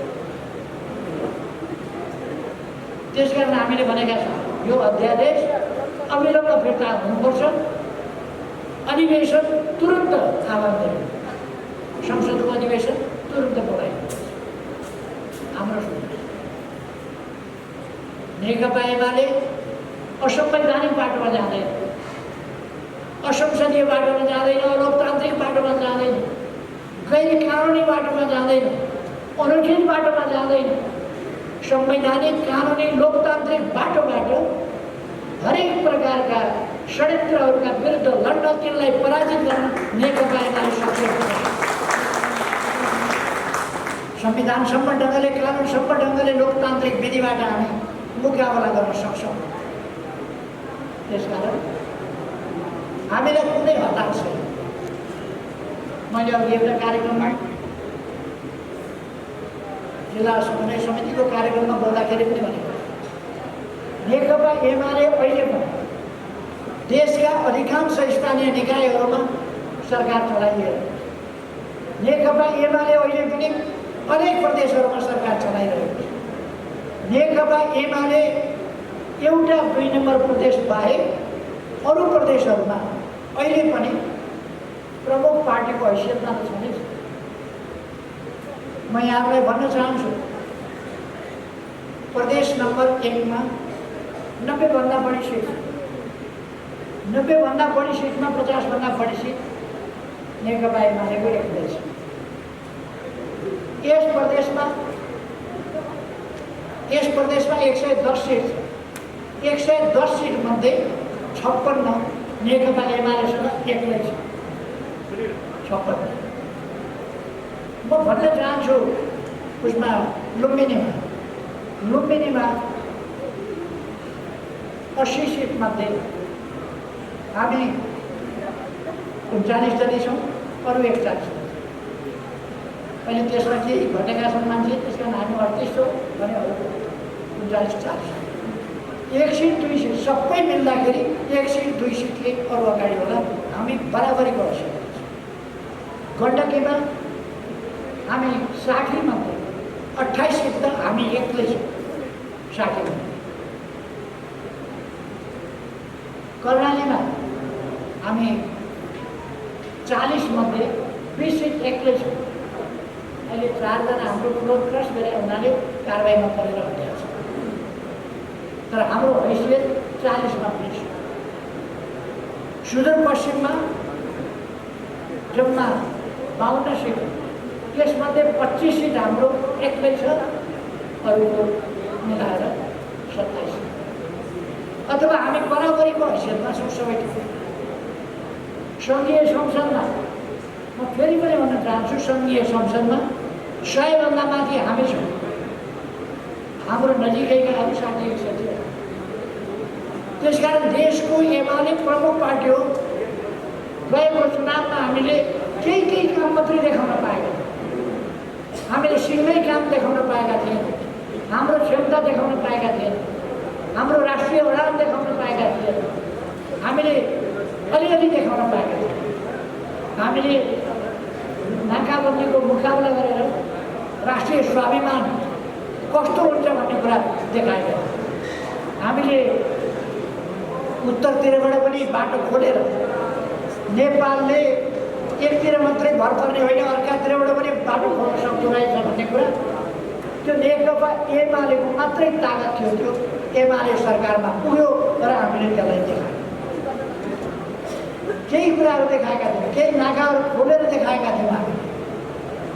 त्यसकारण हामीले भनेका छौँ यो अध्यादेश अविलम्ब फिर्ता हुनुपर्छ। अधिवेशन तुरन्त आह्वान गर्नु, संसदको अधिवेशन तुरन्त बोलाइनु। हाम्रो नेकपा एमाले असंवैधानिक बाटोमा जाँदैन, असंसदीय बाटोमा जाँदैन, अलोकतान्त्रिक बाटोमा जाँदैन, गैर कानुनी बाटोमा जाँदैन, अनुचित बाटोमा जाँदैन। संवैधानिक कानुनी लोकतान्त्रिक बाटोबाट हरेक प्रकारका षड्यन्त्रहरूका विरुद्ध लड्न, तिनलाई पराजित गर्न नेकपा एमाले सक्षम छ। संविधान सम्म ढङ्गले, कानुन सम्म ढङ्गले लोकतान्त्रिक विधिबाट हामी मुकाबला गर्न सक्छौँ। त्यसकारण हामीलाई कुनै हतार छैन। मैले अघि एउटा कार्यक्रममा जिल्ला समन्वय समितिको कार्यक्रममा बोल्दाखेरि पनि भनेको, नेकपा एमाले अहिले पनि देशका अधिकांश स्थानीय निकायहरूमा सरकार चलाइरहेको छ। नेकपा एमाले अहिले पनि अनेक प्रदेशहरूमा सरकार चलाइरहेको छ। नेकपा एमाले एउटा 2 नम्बर प्रदेश बाहेक अरू प्रदेशहरूमा अहिले पनि प्रमुख पार्टीको हैसियतमा त छँदैछ। म यहाँलाई भन्न चाहन्छु, प्रदेश नम्बर 1 मा 90भन्दा बढी सिट, 90भन्दा बढी सिटमा 50भन्दा बढी सिट नेकपा एमालेको एक्लै छ। यस प्रदेशमा 110 सिट छ। 110 सिट मध्ये 56 नेकपा एमालेसँग एक्लै छ। 56 म भन्न चाहन्छु, उसमा लुम्बिनीमा 80 सिट मध्ये हामी 39 जति छौँ, अरू 41। अहिले त्यसमा केही घटेका छन् मान्छे, त्यस कारण हामी 38 छौँ भने अरू 39-40। 1 सिट 2 सिट सबै मिल्दाखेरि 1 सिट 2 सिटले अरू अगाडि होला। हामी बराबरीको हैसियत छ। गण्डकीमा हामी 60 मध्ये 28 सिट त हामी एक्लै छौँ 60 मध्ये। कर्णालीमा हामी 40 मध्ये 20 सिट एक्लै छौँ। अहिले 4 जना हाम्रो क्लोज क्रस गरे हुनाले कारबाहीमा परेर हटिया छ, तर हाम्रो हैसियत 40 मा 20। सुदूरपश्चिममा जम्मा 52 सिट, त्यसमध्ये 25 सिट हाम्रो एक्लै छ, अरूको मिलाएर 27। अथवा हामी बराबरीको हैसियतमा छौँ सबै। सङ्घीय संसदमा म फेरि पनि भन्न चाहन्छु, सङ्घीय संसदमा 100भन्दा माथि हामी छौँ। हाम्रो नजिकैका अरू साथी साथी। त्यसकारण देशको एमाले प्रमुख पार्टी हो। गएको चुनावमा हामीले केही काम मात्रै देखाउन पाएका थियौँ। हामीले सिङ्गै काम देखाउन पाएका थिएनौँ, हाम्रो क्षमता देखाउन पाएका थिएनौँ, हाम्रो राष्ट्रिय उडान देखाउन पाएका थिएनौँ, हामीले अलिअलि देखाउन पाएका थियौँ। हामीले नाकाबन्दीको मुकाबला गरेर राष्ट्रिय स्वाभिमान कस्तो हुन्छ भन्ने कुरा देखाएका थियौँ। हामीले उत्तरतिरबाट पनि बाटो खोलेर नेपालले एकतिर मात्रै भर पर्ने होइन, अर्कातिरबाट पनि बाटो खोल्न सक्दो रहेछ भन्ने कुरा त्यो नेकपा एमालेको मात्रै ताकत थियो। त्यो एमाले सरकारमा पुग्यो र हामीले त्यसलाई देखायौँ। केही कुराहरू देखाएका थियौँ, केही नाकाहरू खोलेर देखाएका थियौँ। हामीले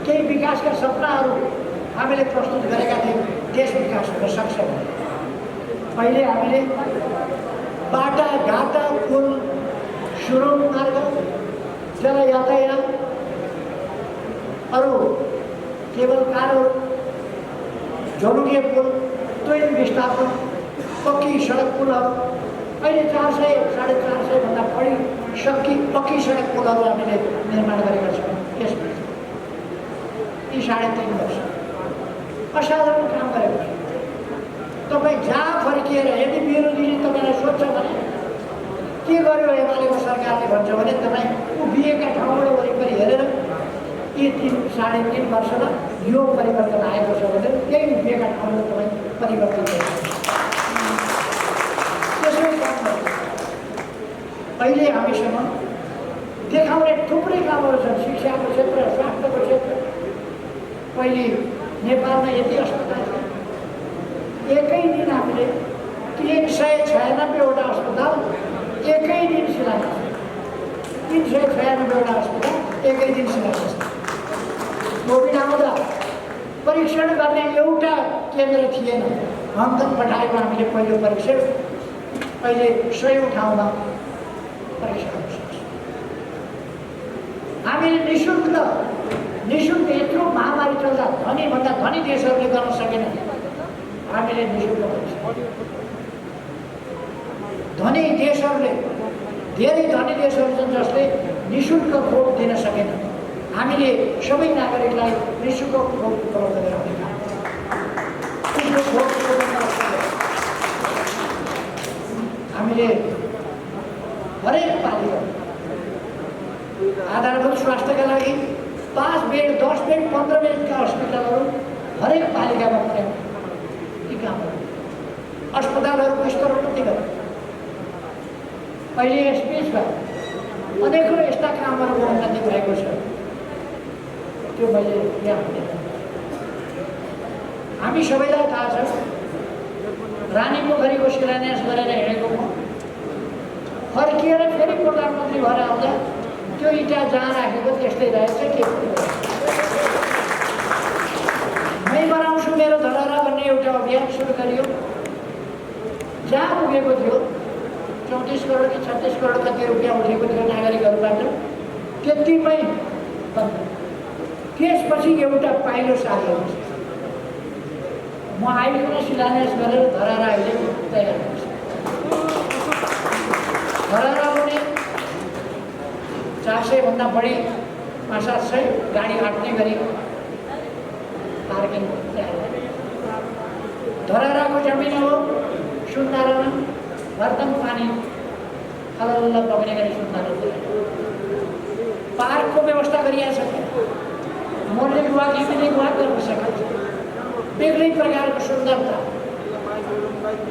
केही विकासका सपनाहरू हामीले प्रस्तुत गरेका थियौँ। देश विकास हुन सक्छ भने अहिले हामीले बाटा घाटा पुल, सुरुङ मार्ग, जल यातायात, अरू केबल कारहरू, झोलुगे पुल, ट्रेन विस्थापन, पक्की सडक पुलहरू अहिले 400-450 भन्दा बढी पक्की सडक पुलहरू हामीले निर्माण गरेका छौँ। 3.5 वर्ष असाधारण काम गरेको छ। तपाईँ जहाँ फर्किएर यदि विरोधीले तपाईँलाई सोध्छ भने के गर्यो एमालेको सरकारले भन्छ भने तपाईँ उभिएका ठाउँबाट वरिपरि हेरेर यी 3.5 वर्षमा यो परिवर्तन आएको छ भने त्यही उभिएका ठाउँमा तपाईँ परिवर्तन गर्नु त्यसै काम गर्नु। अहिले हामीसँग देखाउने थुप्रै कामहरू छन्, शिक्षाको क्षेत्र, स्वास्थ्यको क्षेत्र। पहिले नेपालमा यति अस्पताल छ, एकै दिन हामीले 396वटा अस्पताल एकै दिन शिलान्यास, 396वटा अस्पताल एकै दिन शिलान्यास। कोभिड आउँदा परीक्षण गर्ने एउटा केन्द्र थिएन, हङकङ पठाएको हामीले पहिलो परीक्षण। अहिले 100औं ठाउँमा परीक्षण गर्न सक्छ। हामीले निःशुल्क यत्रो महामारी चल्दा धनीभन्दा धनी देशहरूले गर्न सकेन, हामीले निःशुल्क परीक्षण। धनी देशहरूले, धेरै धनी देशहरू छन् जसले निःशुल्क खोप दिन सकेन, हामीले सबै नागरिकलाई निःशुल्क खोप उपलब्ध गराउने काम। हामीले हरेक पालिका आधारभूत स्वास्थ्यका लागि 5 बेड, 10 बेड, 15 बेडका अस्पतालहरू हरेक पालिकामा पुर्याउने यी कामहरू। अस्पतालहरूको स्तर उन्नति गर्नु। अहिले यसबिचमा अनेकौँ यस्ता कामहरूको उन्नति भएको छ, त्यो मैले यहाँ भने हामी सबैलाई थाहा छ। रानीपोखरीको शिलान्यास गरेर हिँडेको म फर्किएर फेरि प्रधानमन्त्री भएर आउँदा त्यो इँटा जहाँ राखेको त्यस्तै रहेछ। के मै बनाउँछु मेरो धरहरा भन्ने एउटा अभियान सुरु गरियो। जहाँ पुगेको थियो 34 करोड कि 36 करोड कति रुपियाँ उठेको थियो नागरिकहरूबाट, त्यतिमै बन्द। त्यसपछि एउटा पाइलो सार्यो। म आइकन शिलान्यास गरेर धरहरा अहिले तयार हुन्छ। धरहरा पनि 400 भन्दा बढी 500-700 गाडी आट्ने गरी पार्किङ तयार। धरहराको जमिन हो सुन्दारामा वर्तन पानी अलल्ल बग्ने गरी सुन्दारा पार्कको व्यवस्था गरिएको छ। मोरले गुवा घिमिले गुवा गर्न सकिन्छ। बेग्लै प्रकारको सुन्दरता,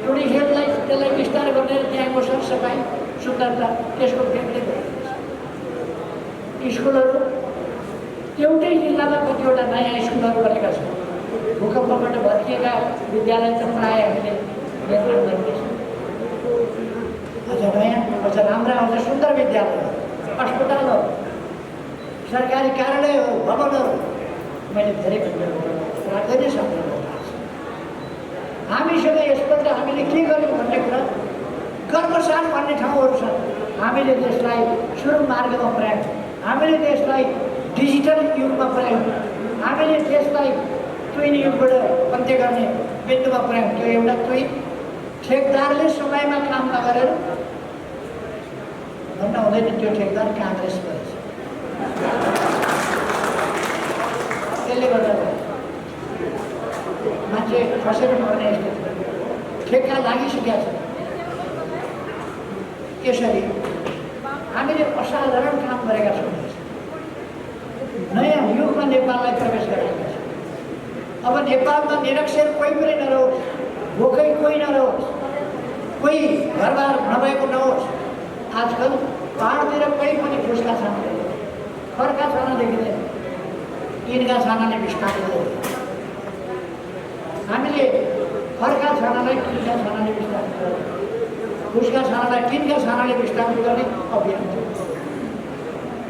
टोडी खेललाई त्यसलाई विस्तार गरेर त्यहाँको सरसफाइ सुन्दरता त्यसको बेग्लै गरिन्छ। स्कुलहरू एउटै जिल्लामा कतिवटा नयाँ स्कुलहरू बनेका छन्। भूकम्पबाट भत्किएका विद्यालय त प्रायः हामीले निर्माण गरिँदैछौँ। अझ नयाँ, अझ राम्रा, अझ सुन्दर विद्यालय, अस्पतालहरू, सरकारी कार्यालयहरू, भवनहरू मैले धेरै राख्दै नै सक्दिनँ। हामीसँग यसपल्ट हामीले के गर्यौँ भन्ने कुरा कर्मसार भन्ने ठाउँहरू छन्। हामीले देशलाई सुरुङ मार्गमा पुर्यायौँ, हामीले देशलाई डिजिटल युगमा पुर्यायौँ, हामीले देशलाई ट्विन युगबाट अन्त्य गर्ने बिन्दुमा पुर्यायौँ। त्यो एउटा ट्विन ठेकदारले समयमा काम नगरेर भन्न हुँदैन, त्यो ठेकदार काङ्ग्रेस गरेछ। त्यसले गर्दा मान्छे खसेर मर्ने स्थिति, ठेक्का लागिसकेका छ। यसरी हामीले असाधारण काम गरेका छौँ। नयाँ युगमा नेपाललाई प्रवेश गराएका छौँ। अब नेपालमा निरक्षर कोही पनि नरहोस्, भोकै कोही नरहोस्, कोही घरबार नभएको नहोस्। आजकल पहाडतिर कोही पनि फुस्का छाना, खर्का छाना देखिँदैन, टिनका छानाले बिस्तारिँदैन। हामीले खर्का छानालाई टिनका छानाले विस्थापित गर्ने, फुस्का छानालाई टिनका छानाले विस्थापित गर्ने अभियान।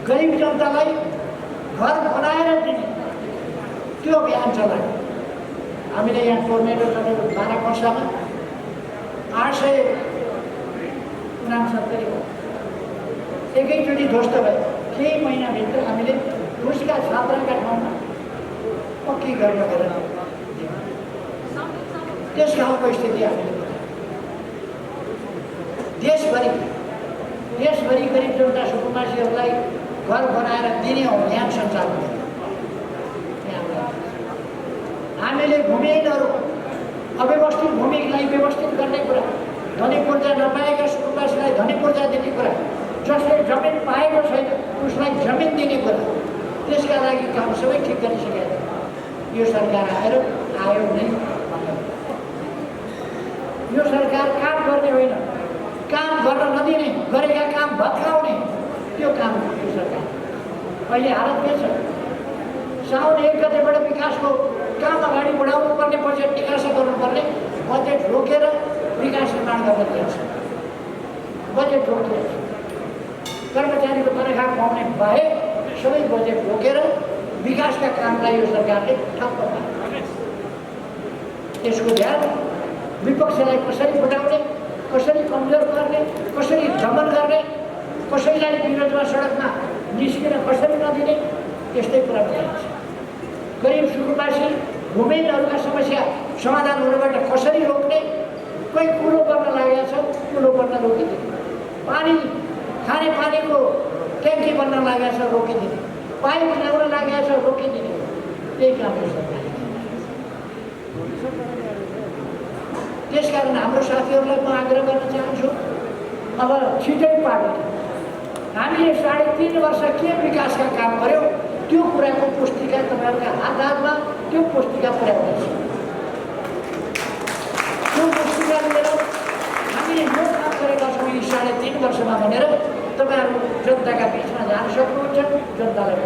गरिब जनतालाई घर बनाएर दिने त्यो अभियान चलायो। हामीले यहाँ टोर्नेडो चलेको 12 वर्षमा 869 एकैचोटि ध्वस्त भयो। केही महिनाभित्र हामीले फुस्का छात्राका ठाउँमा पक्की घर लगेर त्यस ठाउँको स्थिति हामीले देशभरि गरिब जनता सुकुम्बासीहरूलाई घर बनाएर दिने अभियान सञ्चालन गर्यो। हामीले भूमिहीनहरू अव्यवस्थित भूमिलाई व्यवस्थित गर्ने कुरा, धनी पूर्जा नपाएका सुकुम्बासीलाई धनी पूर्जा दिने कुरा, जसले जमिन पाएको छैन उसलाई जमिन दिने कुरा, त्यसका लागि काम सबै ठिक गरिसकेका छन्। यो सरकार आयो नै भन्यो। यो सरकार काम गर्ने होइन, काम गर्न नदिने, गरेका काम भत्काउने, त्यो काम यो सरकार। अहिले हालत के छ? साउन 1 गतेबाट विकासको काम अगाडि बढाउनु पर्ने, बजेट निकासा गर्नुपर्ने, बजेट रोकेर विकास निर्माण गर्न दिन्छ। बजेट रोकिन्छ, कर्मचारीको तनखा पाउने बाहेक सबै बजेट रोकेर विकासका कामलाई यो सरकारले ठप्प पार्छ। त्यसको ध्यान विपक्षलाई कसरी फुटाउने, कसरी कमजोर गर्ने, कसरी दमन गर्ने, कसैलाई विरोधमा सडकमा निस्किन कसरी नदिने, त्यस्तै कुरा बताइन्छ। गरिब सुकुम्बासी भूमिहीनहरूका समस्या समाधान हुनबाट कसरी रोक्ने, कोही कुलो गर्न लागेको छ, कुलो गर्न रोकिदिने, पानी खाने पानीको ट्याङ्की बन्न लागेको छ, रोकिदिने, पाइप ल्याउन लागेको छ, रोकिदिने, त्यही काम हो सरकारले। त्यसकारण हाम्रो साथीहरूलाई म आग्रह गर्न चाहन्छु, अब छिटै पार्टी हामीले 3.5 वर्ष के विकासका काम गर्यौँ त्यो कुराको पुस्तिका तपाईँहरूका हातमा त्यो पुस्तिका पुर्याउँदैछ। त्यो पुस्तिका लिएर हामीले यो काम गरेका छौँ यी 3.5 वर्षमा भनेर तपाईँहरू जनताका बिचमा जान सक्नुहुन्छ। जनतालाई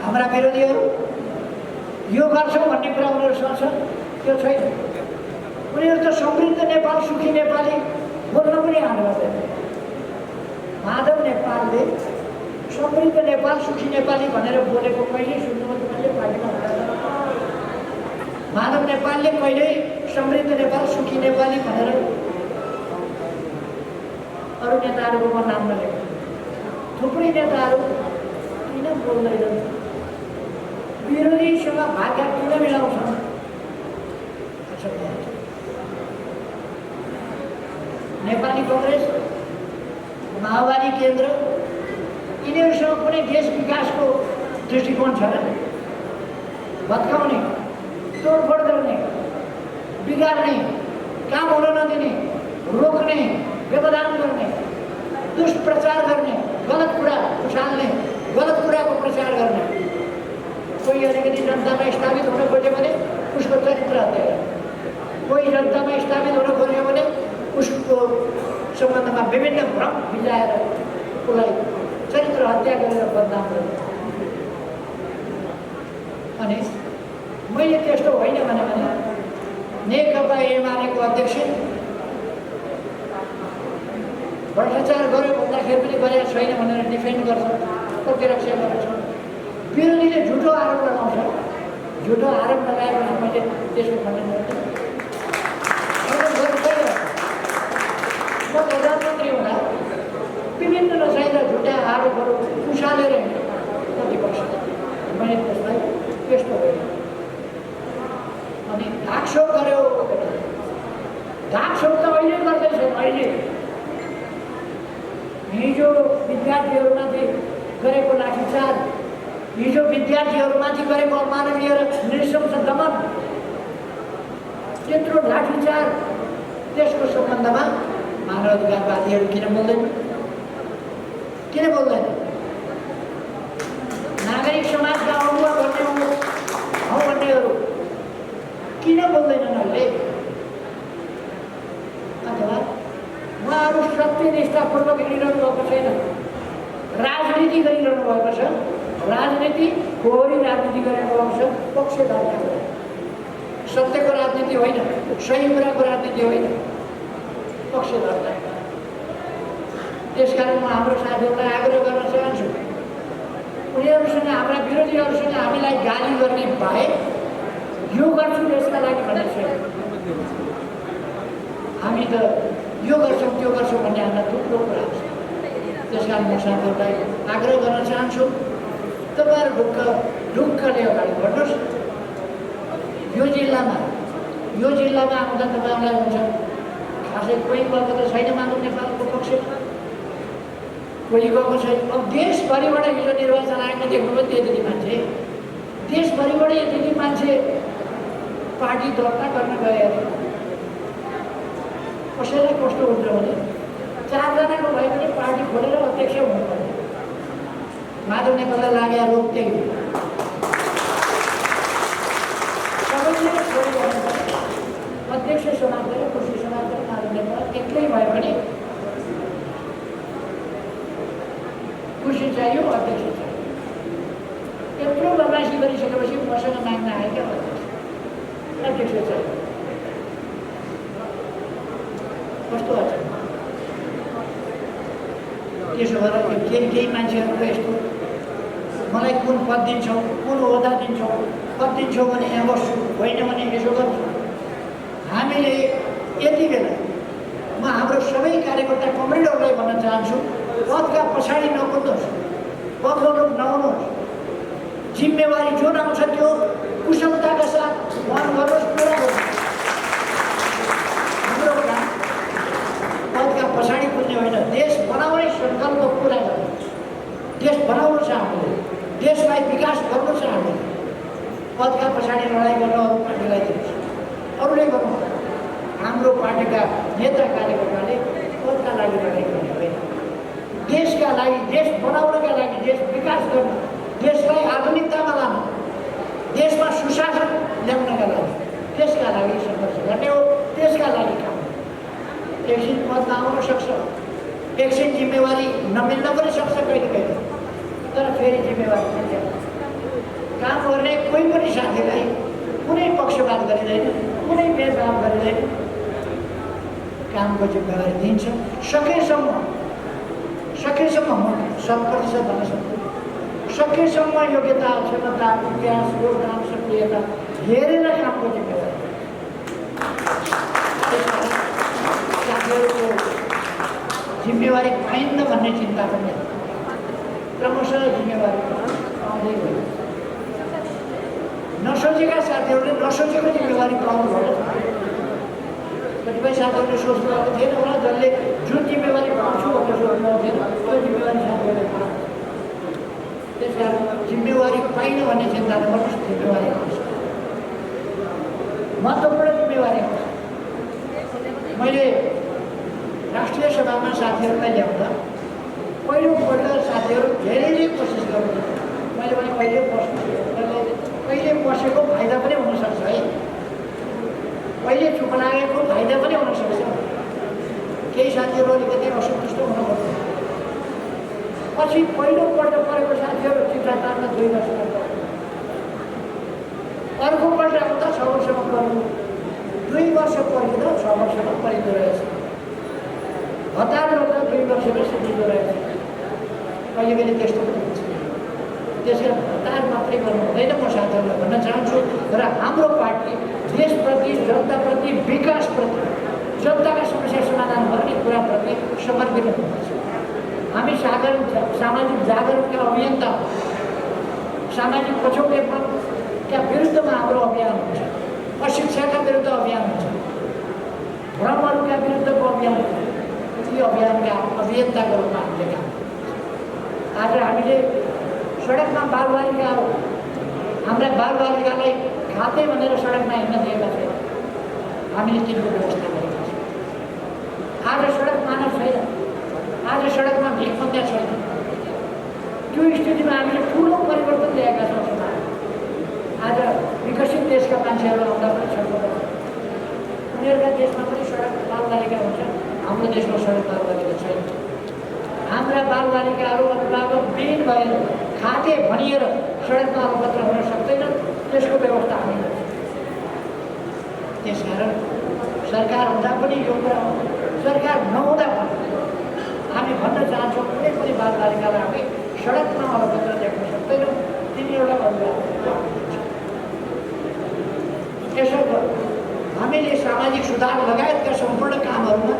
हाम्रा विरोधीहरू यो गर्छौँ भन्ने कुरा उनीहरूसँग छ, त्यो छैन। उनीहरू त समृद्ध नेपाल सुखी नेपाली बोल्न पनि हाल्दैन। माधव नेपालले समृद्ध नेपाल सुखी नेपाली भनेर बोलेको कहिले सुन्नुभयो मैले पार्टीमा? माधव नेपालले कहिल्यै समृद्ध नेपाल सुखी नेपाली भनेर अरू नेताहरूको म नाम नलेख्नु। थुप्रै नेताहरू किन बोल्दैनन्? विरोधीसँग भाग्य किन मिलाउँछन्? नेपाली कङ्ग्रेस, माओवादी केन्द्र, यिनीहरूसँग कुनै देश विकासको दृष्टिकोण छ र? भत्काउने, तोडफोड गर्ने, बिगार्ने, काम हुन नदिने, रोक्ने, व्यवधान गर्ने, दुष्प्रचार गर्ने, गलत कुरा उछाल्ने, गलत कुराको प्रचार गर्ने। कोही अलिकति जनतामा स्थापित हुन खोज्यो भने उसको चरित्र हत्या गर्ने, कोही जनतामा स्थापित हुन खोज्यो भने उसको सम्बन्धमा विभिन्न भ्रम फिजाएर उसलाई चरित्र हत्या गरेर बदनाम गर्ने। अनि मैले त्यस्तो होइन भने नेकपा एमालेको अध्यक्ष भ्रष्टाचार गर्यो भन्दाखेरि पनि गरेको छैन भनेर डिफेन्ड गर्छ, प्रतिरक्षा गर्छ। विरोधीले झुटो आरोप लगाउँछ, झुटो आरोप लगायो भने मैले त्यसको खण्डन गर्छु। म प्रधानमन्त्री हुँदा विभिन्न नचाहिँदा झुटा आरोपहरू उछालेर प्रतिपक्ष मैले त्यसलाई त्यस्तो होइन। अनि धाकसोक गर्यो, धाकसोक त अहिले गर्दैछ। अहिले हिजो विद्यार्थीहरूमाथि गरेको लाठीचार्ज, हिजो विद्यार्थीहरूमाथि गरेको अमानवीय र नृशंस दमन, त्यत्रो लाठीचार्ज, त्यसको सम्बन्धमा मानवाधिकारवादीहरू किन बोल्दैन? किन बोल्दैन? नागरिक समाजका अगुवा भन्नेहरू किन बोल्दैनन् अहिले? अथवा उहाँहरू सत्यनिष्ठापूर्वक हिँडिरहनु भएको छैन, राजनीति गरिरहनु भएको छ। राजनीति फोहोरी राजनीति गरेको भएको छ, पक्षधरता, सत्यको राजनीति होइन, सही कुराको राजनीति होइन, पक्षधरता। त्यसकारण म हाम्रो साथीहरूलाई आग्रह गर्न चाहन्छु, उनीहरूसँग, हाम्रा विरोधीहरूसँग हामीलाई गाली गर्ने बाहेक यो गर्छु देशका लागि भन्ने छैन। हामी त यो गर्छौँ त्यो गर्छौँ भन्ने हामीलाई थुप्रो कुरा छ। त्यसकारण म साथीहरूलाई आग्रह गर्न चाहन्छु, तपाईँहरू ढुक्कले अगाडि बढ्नुहोस्। यो जिल्लामा आउँदा तपाईँहरूलाई हुन्छ खासै कोही गएको त छैन मानव नेपालको पक्षमा, कोही गएको छैन। अब देशभरिबाट हिजो निर्वाचन आयोगमा देख्नुभयो त्यति मान्छे देशभरिबाट यति मान्छे पार्टी दर्ता गर्न गए अरे कसैलाई कस्तो हुन्छ भने 4 जनाको भए पनि पार्टी खोलेर अध्यक्ष हुनु पर्यो। माधव नेपाललाई लागेको रोग त्यही हो। सबैले अध्यक्ष समातेर कुर्सी समातेर माधव नेपाल एक्लै भए पनि कुर्सी चाहियो, अध्यक्ष चाहियो। यत्रो बदमासी गरिसकेपछि मसँग माग्न आयो क्या अध्यक्ष चाहियो। कस्तो अचम्म। त्यसो भएर केही मान्छेहरूको यस्तो मलाई कुन पद दिन्छौ, कुन ओहदा दिन्छौ, पद दिन्छौ भने यहाँ बस्छु, होइन भने यसो गर्छु। हामीले यति बेला म हाम्रो सबै कार्यकर्ता कमरेडहरूलाई भन्न चाहन्छु, पदका पछाडि नकुद्नुहोस्, पदहरू नहुनुहोस्। जिम्मेवारी जुन आउँछ त्यो कुशलताका साथ मन गर्नुहोस्, पुरा गर्नुहोस्। हाम्रो काम पदका पछाडि कुद्ने होइन, देश बनाउने सङ्कल्प पुरा गर्नु। देश बनाउनु छ हामीले, देशलाई विकास गर्नु छ हामीले। पदका पछाडि लडाइँ गर्न अरू पार्टीलाई दिनुहोस्, अरूले गर्नु। हाम्रो पार्टीका नेता कार्यकर्ताले पदका लागि लडाइँ गर्ने होइन, देशका लागि, देश बनाउनका लागि, देश विकास गर्नु, देशलाई आधुनिकतामा लानु, देशमा सुशासन ल्याउनका लागि, त्यसका लागि सङ्घर्ष गर्ने हो, त्यसका लागि काम। एकछिन पद नआउन सक्छ, एकछिन जिम्मेवारी नमिल्न पनि सक्छ कहिले कहिले, तर फेरि जिम्मेवारी मिल्छ। काम गर्ने कोही पनि साथीलाई कुनै पक्षपात गरिँदैन, कुनै भेदभाव गरिँदैन। कामको जिम्मेवारी दिन्छ। सकेसम्म म 100% भन्न सक्छु, सकेसम्म योग्यता, क्षमता, इतिहास, योगदान, सक्रियता हेरेर कामको जिम्मेवारी। साथीहरूको जिम्मेवारी पाइन्न भन्ने चिन्ता पनि क्रमशः जिम्मेवारी पाउँदै गयो। नसोचेका साथीहरूले नसोचेको जिम्मेवारी पाउनु भयो। कतिपय साथीहरूले सोच्नु भएको थिएन होला, जसले जुन जिम्मेवारी पाउँछु भनेर सोच्नु थिएन, त्यो जिम्मेवारी साथीहरूले पाउँछ। त्यस कारण जिम्मेवारी पाइन भन्ने चिन्ता नगर्नुहोस्, जिम्मेवारी आउँछ, महत्त्वपूर्ण जिम्मेवारी आउँछ। मैले राष्ट्रिय सभामा साथीहरूलाई ल्याउँदा पहिलोपल्ट साथीहरू धेरैले कोसिस गर्नु। मैले भने कहिले बसेको फाइदा पनि हुनसक्छ है, कहिले चुप लागेको फाइदा पनि हुनसक्छ। केही साथीहरू अलिकति असन्तुष्ट हुनुपर्छ। पछि पहिलोपल्ट परेको साथीहरू चिट्ठा तान्न 2 वर्ष लाग्छ, अर्कोपल्ट आउँदा 6 वर्षमा पर्नु, 2 वर्ष पर्खिँदा 6 वर्षमा परिँदो रहेछ। हतार गर्दा 2 वर्षमा सिद्धिँदो रहेछ। कहिले कहिले त्यस्तो पनि हुन्छ। त्यसरी हतार मात्रै गर्नु हुँदैन। म साथीहरूलाई भन्न चाहन्छु र हाम्रो पार्टी देशप्रति, जनताप्रति, विकासप्रति, जनताका समस्या समाधान गर्ने कुराप्रति समर्पित हुनुपर्छ। हामी सामाजिक जागरुकता अभियान, सामाजिक पछौटेपनका विरुद्धमा हाम्रो अभियान हुन्छ, अशिक्षाका विरुद्ध अभियान हुन्छ, भ्रमहरूका विरुद्धको अभियान हुन्छ। ती अभियानका अभियन्ताको रूपमा हामीले काम गर्छौँ। आज हामीले सडकमा बालबालिकाहरू, हाम्रा बालबालिकालाई खाद्य भनेर सडकमा हिँड्न दिएका छैन, हामीले तिनको व्यवस्था गरेका छौँ। आज सडक मानव छैन, आज सडकमा भिखमङ्गा छैन। त्यो स्थितिमा हामीले ठुलो परिवर्तन ल्याएका छौँ समाजमा। आज विकसित देशका मान्छेहरू आउँदा पनि छड्को गर्छ, उनीहरूका देशमा पनि सडक बालबालिका हुन्छ, हाम्रो देशमा सडक बालबालिका छैन। हाम्रा बालबालिकाहरू अभिभावकविहीन भएर खाद्य भनिएर सडकमा अलपत्र हुन सक्दैन, त्यसको व्यवस्था हामी गर्छौँ। त्यसकारण सरकार हुँदा पनि यो कुरा, सरकार नहुँदा पनि हामी भन्न चाहन्छौँ, कुनै पनि बालबालिकालाई हामी सडकमा अलपत्र देख्न सक्दैनौँ। तिनीहरूलाई अभिभावक त्यसो हामीले सामाजिक सुधार लगायतका सम्पूर्ण कामहरूमा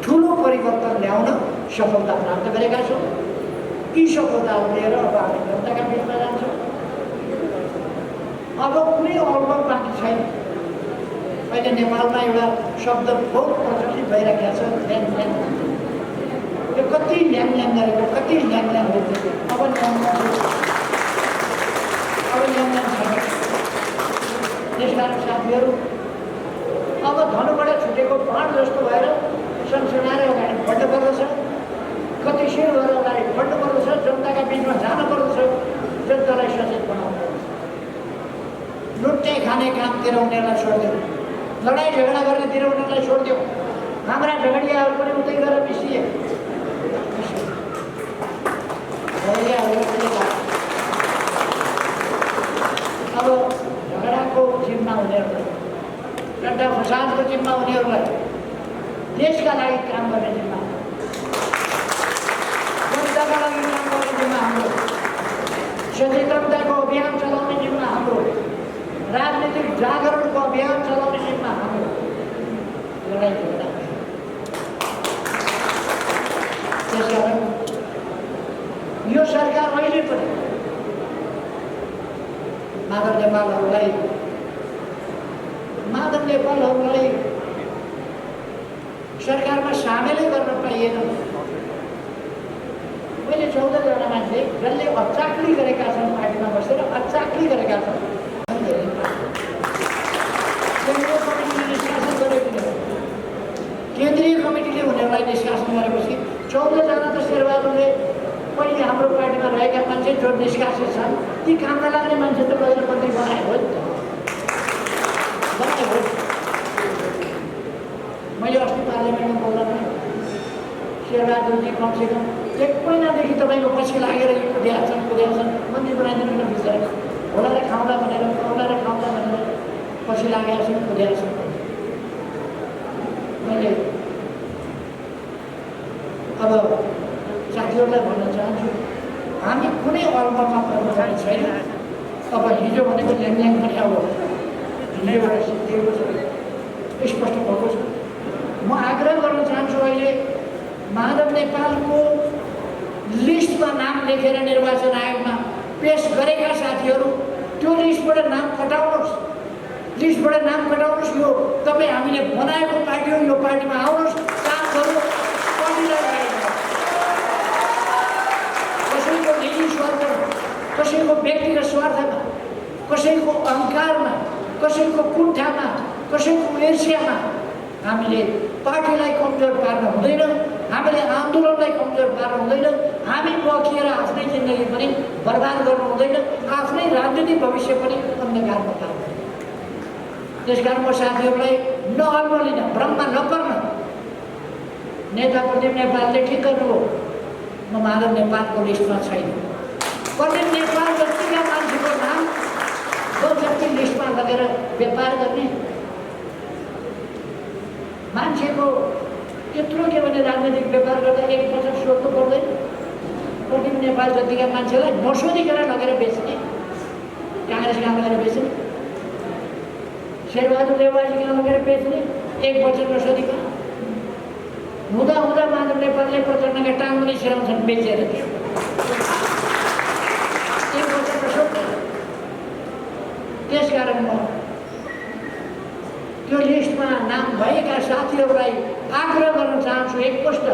ठुलो परिवर्तन ल्याउन सफलता प्राप्त गरेका छौँ। यी सफलताहरू लिएर अब हामी जनताका बिचमा जान्छौँ। अब कुनै अल्पल बाँकी छैन। अहिले नेपालमा एउटा शब्द बहुत प्रचलित भइरहेको छ, ल्याङ। यो कति ल्याङ गरेको, कति ल्याङ गरेको, अब ल्याङ साथीहरू अब धनुबाट छुटेको बाण जस्तो भएर सनसनाएर अगाडि बढ्नु पर्दछ, गतिशील भएर अगाडि बढ्नु पर्दछ, जनताका बिचमा जानु पर्दछ, जनतालाई सचेत बनाउनु पर्दछ। लुट्ने खाने कामतिर उनीहरूलाई छोडिदियो, लडाइँ झगडा गर्नेतिर उनीहरूलाई छोडिदियो। हाम्रा झगडियाहरू पनि उतै गएर मिसिए। अब झगडाको जिम्मा उनीहरूलाई, गड्डा फसादको जिम्मा उनीहरूलाई, देशका लागि काम गर्ने जिम्मा, जनताका लागि काम गर्ने जिम्मा हाम्रो, सचेतनताको अभियान चलाउने जिम्मा हाम्रो, राजनीतिक जागरणको अभियान चलाउने जिम्मा हाम्रो। लडाइँ झगडा त्यसकारण यो सरकार अहिले पनि माधव नेपालहरूलाई सरकारमा सामेलै गर्न पाइएन। मैले 14 जना मान्छे जसले अचाक्ली गरेका छन्, पार्टीमा बसेर अचाक्ली गरेका छन्, केन्द्रीय कमिटीले निष्कासन गरेको थियो। केन्द्रीय कमिटीले उनीहरूलाई निष्कासन गरेपछि 14 जना त शेरबहादुरले पहिले हाम्रो पार्टीमा रहेका मान्छे जो निष्कासित छन् ती काममा लाग्ने मान्छे त गएर मन्त्री बनाएको हो नि त, बनाएको। मैले अस्ति पार्लियामेन्टमा बोल्दा पनि शेरबहादुरजी कमसेकम 1 महिनादेखि तपाईँको पछि लागेर कुद्याछन् मन्त्री बनाइदिनु न बिचरा, होला र खाउँला भनेर पछि लागेका छन्, कुद्याछन्। मैले अब साथीहरूलाई भन्न चाहन्छु, हामी कुनै अल्पमा पर्नु जाने छैन। अब हिजो भनेको ल्याङल्याङ पनि अब हिजोबाट सिद्धिएको छ, स्पष्ट भएको छ। म आग्रह गर्न चाहन्छु, अहिले माधव नेपालको लिस्टमा नाम लेखेर निर्वाचन आयोगमा पेश गरेका साथीहरू त्यो लिस्टबाट नाम कटाउनुहोस्, लिस्टबाट नाम कटाउनुहोस्। यो तपाईँ हामीले बनाएको पार्टी हो, यो पार्टीमा आउनुहोस्, काम गर्नु। कसैको निजी स्वार्थमा, कसैको व्यक्तिगत स्वार्थमा, कसैको अहङ्कारमा, कसैको कुण्ठामा, कसैको ईर्ष्यामा हामीले पार्टीलाई कमजोर पार्न हुँदैन, हामीले आन्दोलनलाई कमजोर पार्न हुँदैन, हामी बकिएर आफ्नै जिन्दगी पनि बर्बाद गर्नु हुँदैन, आफ्नै राजनीतिक भविष्य पनि अन्धकारमा पार्नु। त्यसकारण म साथीहरूलाई नअल्मलिन, भ्रममा नपर्न। नेता प्रदीप नेपालले ठिक गर्नुभयो, म माधव नेपालको लिस्टमा छैन। प्रदीप नेपाल जतिका मान्छेको नाम जति लिस्टमा लगेर व्यापार गर्ने मान्छेको यत्रो के भने राजनीतिक व्यापार गर्दा एक वचन सोध्नु पर्दैन। प्रदीप नेपाल जतिका मान्छेलाई नसोधिकन लगेर बेच्ने, काङ्ग्रेसका लगेर बेच्ने, शेरबहादुर देवाजीका लगेर बेच्ने, एक वचन नसोधिकन। हुँदा माधव नेपालले प्रचण्डका टाङ पनि छिराउँछन् बेचेर, एक वचन नसोध्ने। त्यसकारण म त्यो लिस्टमा नाम भएका साथीहरूलाई आग्रह गर्न चाहन्छु, एकपल्ट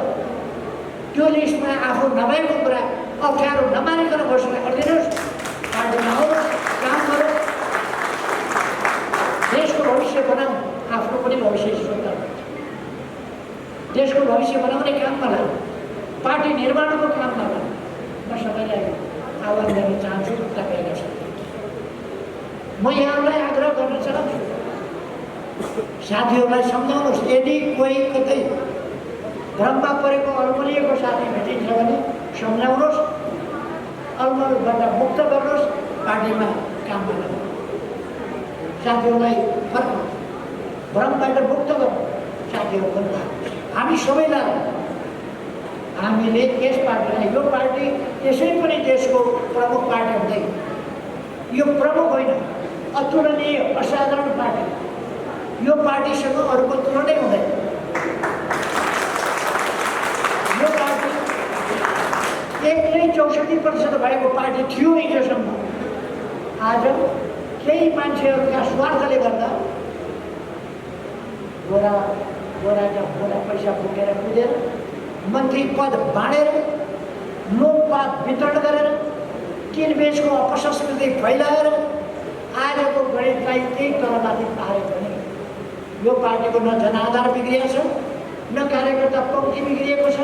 त्यो लिस्टमा आफू नभएको कुरा अप्ठ्यारो नमानिकन घोषणा गरिदिनुहोस्, पार्टीमा आउनुहोस्, काम गरौँ, देशको भविष्य बनाऊ, आफ्नो पनि भविष्य सुन्दर, देशको भविष्य बनाउने काममा लाग्नु, पार्टी निर्माणको काममा लाग्नु। म सबैलाई आह्वान गर्न चाहन्छु। तपाईँलाई म यहाँलाई आग्रह गर्न चाहन्छु, साथीहरूलाई सम्झाउनुहोस्। यदि कोही कतै भ्रममा परेको अल्मलिएको साथी भेटिन्छ भने सम्झाउनुहोस्, अलमलबाट मुक्त गर्नुहोस्, पार्टीमा काम गर्नुहोस्। साथीहरूलाई फर्काउनुहोस्, भ्रमबाट मुक्त गर्नुहोस्, साथीहरू फर्काउनुहोस्। हामी सबैलाई हामीले यस पार्टीलाई, यो पार्टी त्यसै पनि देशको प्रमुख पार्टी हुँदैन, यो प्रमुख होइन, अतुलनीय असाधारण पार्टी, यो पार्टीसँग अरूको तुलनै हुँदैन। यो पार्टी एक्लै 64% भएको पार्टी थियो हिजोसम्म। आज केही मान्छेहरूका स्वार्थले गर्दा गोरा पैसा फुकेर कुदेर, मन्त्री पद बाँडेर, लोकपात वितरण गरेर, किनबेचको अपसंस्कृति फैलाएर आजको गणितलाई केही तलमाथि पारे पनि यो पार्टीको न जनाधार बिग्रिएको छ, न कार्यकर्ता पङ्क्ति बिग्रिएको छ,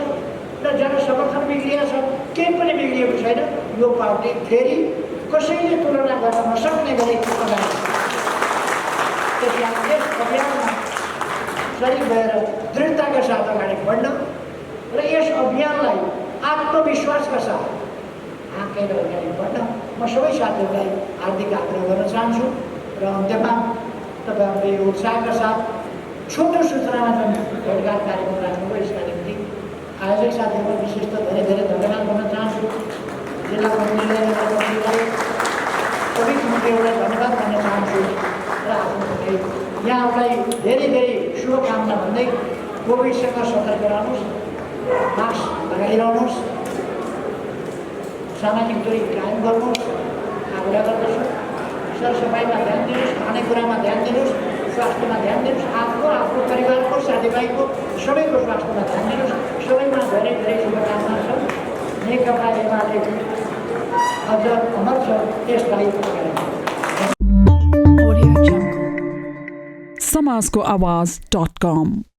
न जनसमर्थन बिग्रिएको छ, केही पनि बिग्रिएको छैन। यो पार्टी फेरि कसैले तुलना गर्न नसक्ने गरी अगाडि छ। त्यसलाई यस अभियानमा सरिक भएर दृढताका साथ अगाडि बढ्न र यस अभियानलाई आत्मविश्वासका साथ हाँकेर अगाडि बढ्न म सबै साथीहरूलाई हार्दिक आग्रह गर्न चाहन्छु। र अन्त्यमा तपाईँहरूले यो उत्साहका साथ छोटो सूचनामा जुन भेटघाट कार्यक्रम राख्नुभयो यसका निम्ति आयोजक साथीहरूलाई विशेष त धेरै धेरै धन्यवाद भन्न चाहन्छु। जिल्ला मन्त्रीलाई सबै मन्त्रीहरूलाई धन्यवाद भन्न चाहन्छु र आफ्नो यहाँहरूलाई धेरै धेरै शुभकामना भन्दै कोभिडसँग सतर्क रहनुहोस्, मास्क लगाइरहनुहोस्, सामाजिक दूरी कायम गर्नुहोस्, आग्रह गर्दछु। सरसफाइमा ध्यान दिनुहोस्, खानेकुरामा ध्यान दिनुहोस्, स्वास्थ्यमा ध्यान दिनुहोस्, आफ्नो परिवारको साथीभाइको सबैको स्वास्थ्यमा ध्यान दिनुहोस्। सबैमा धेरै धेरै शुभकामना छ। नेकपा एमाले अझ अमर छ, यसलाई अगाडि समाजको आवाज.com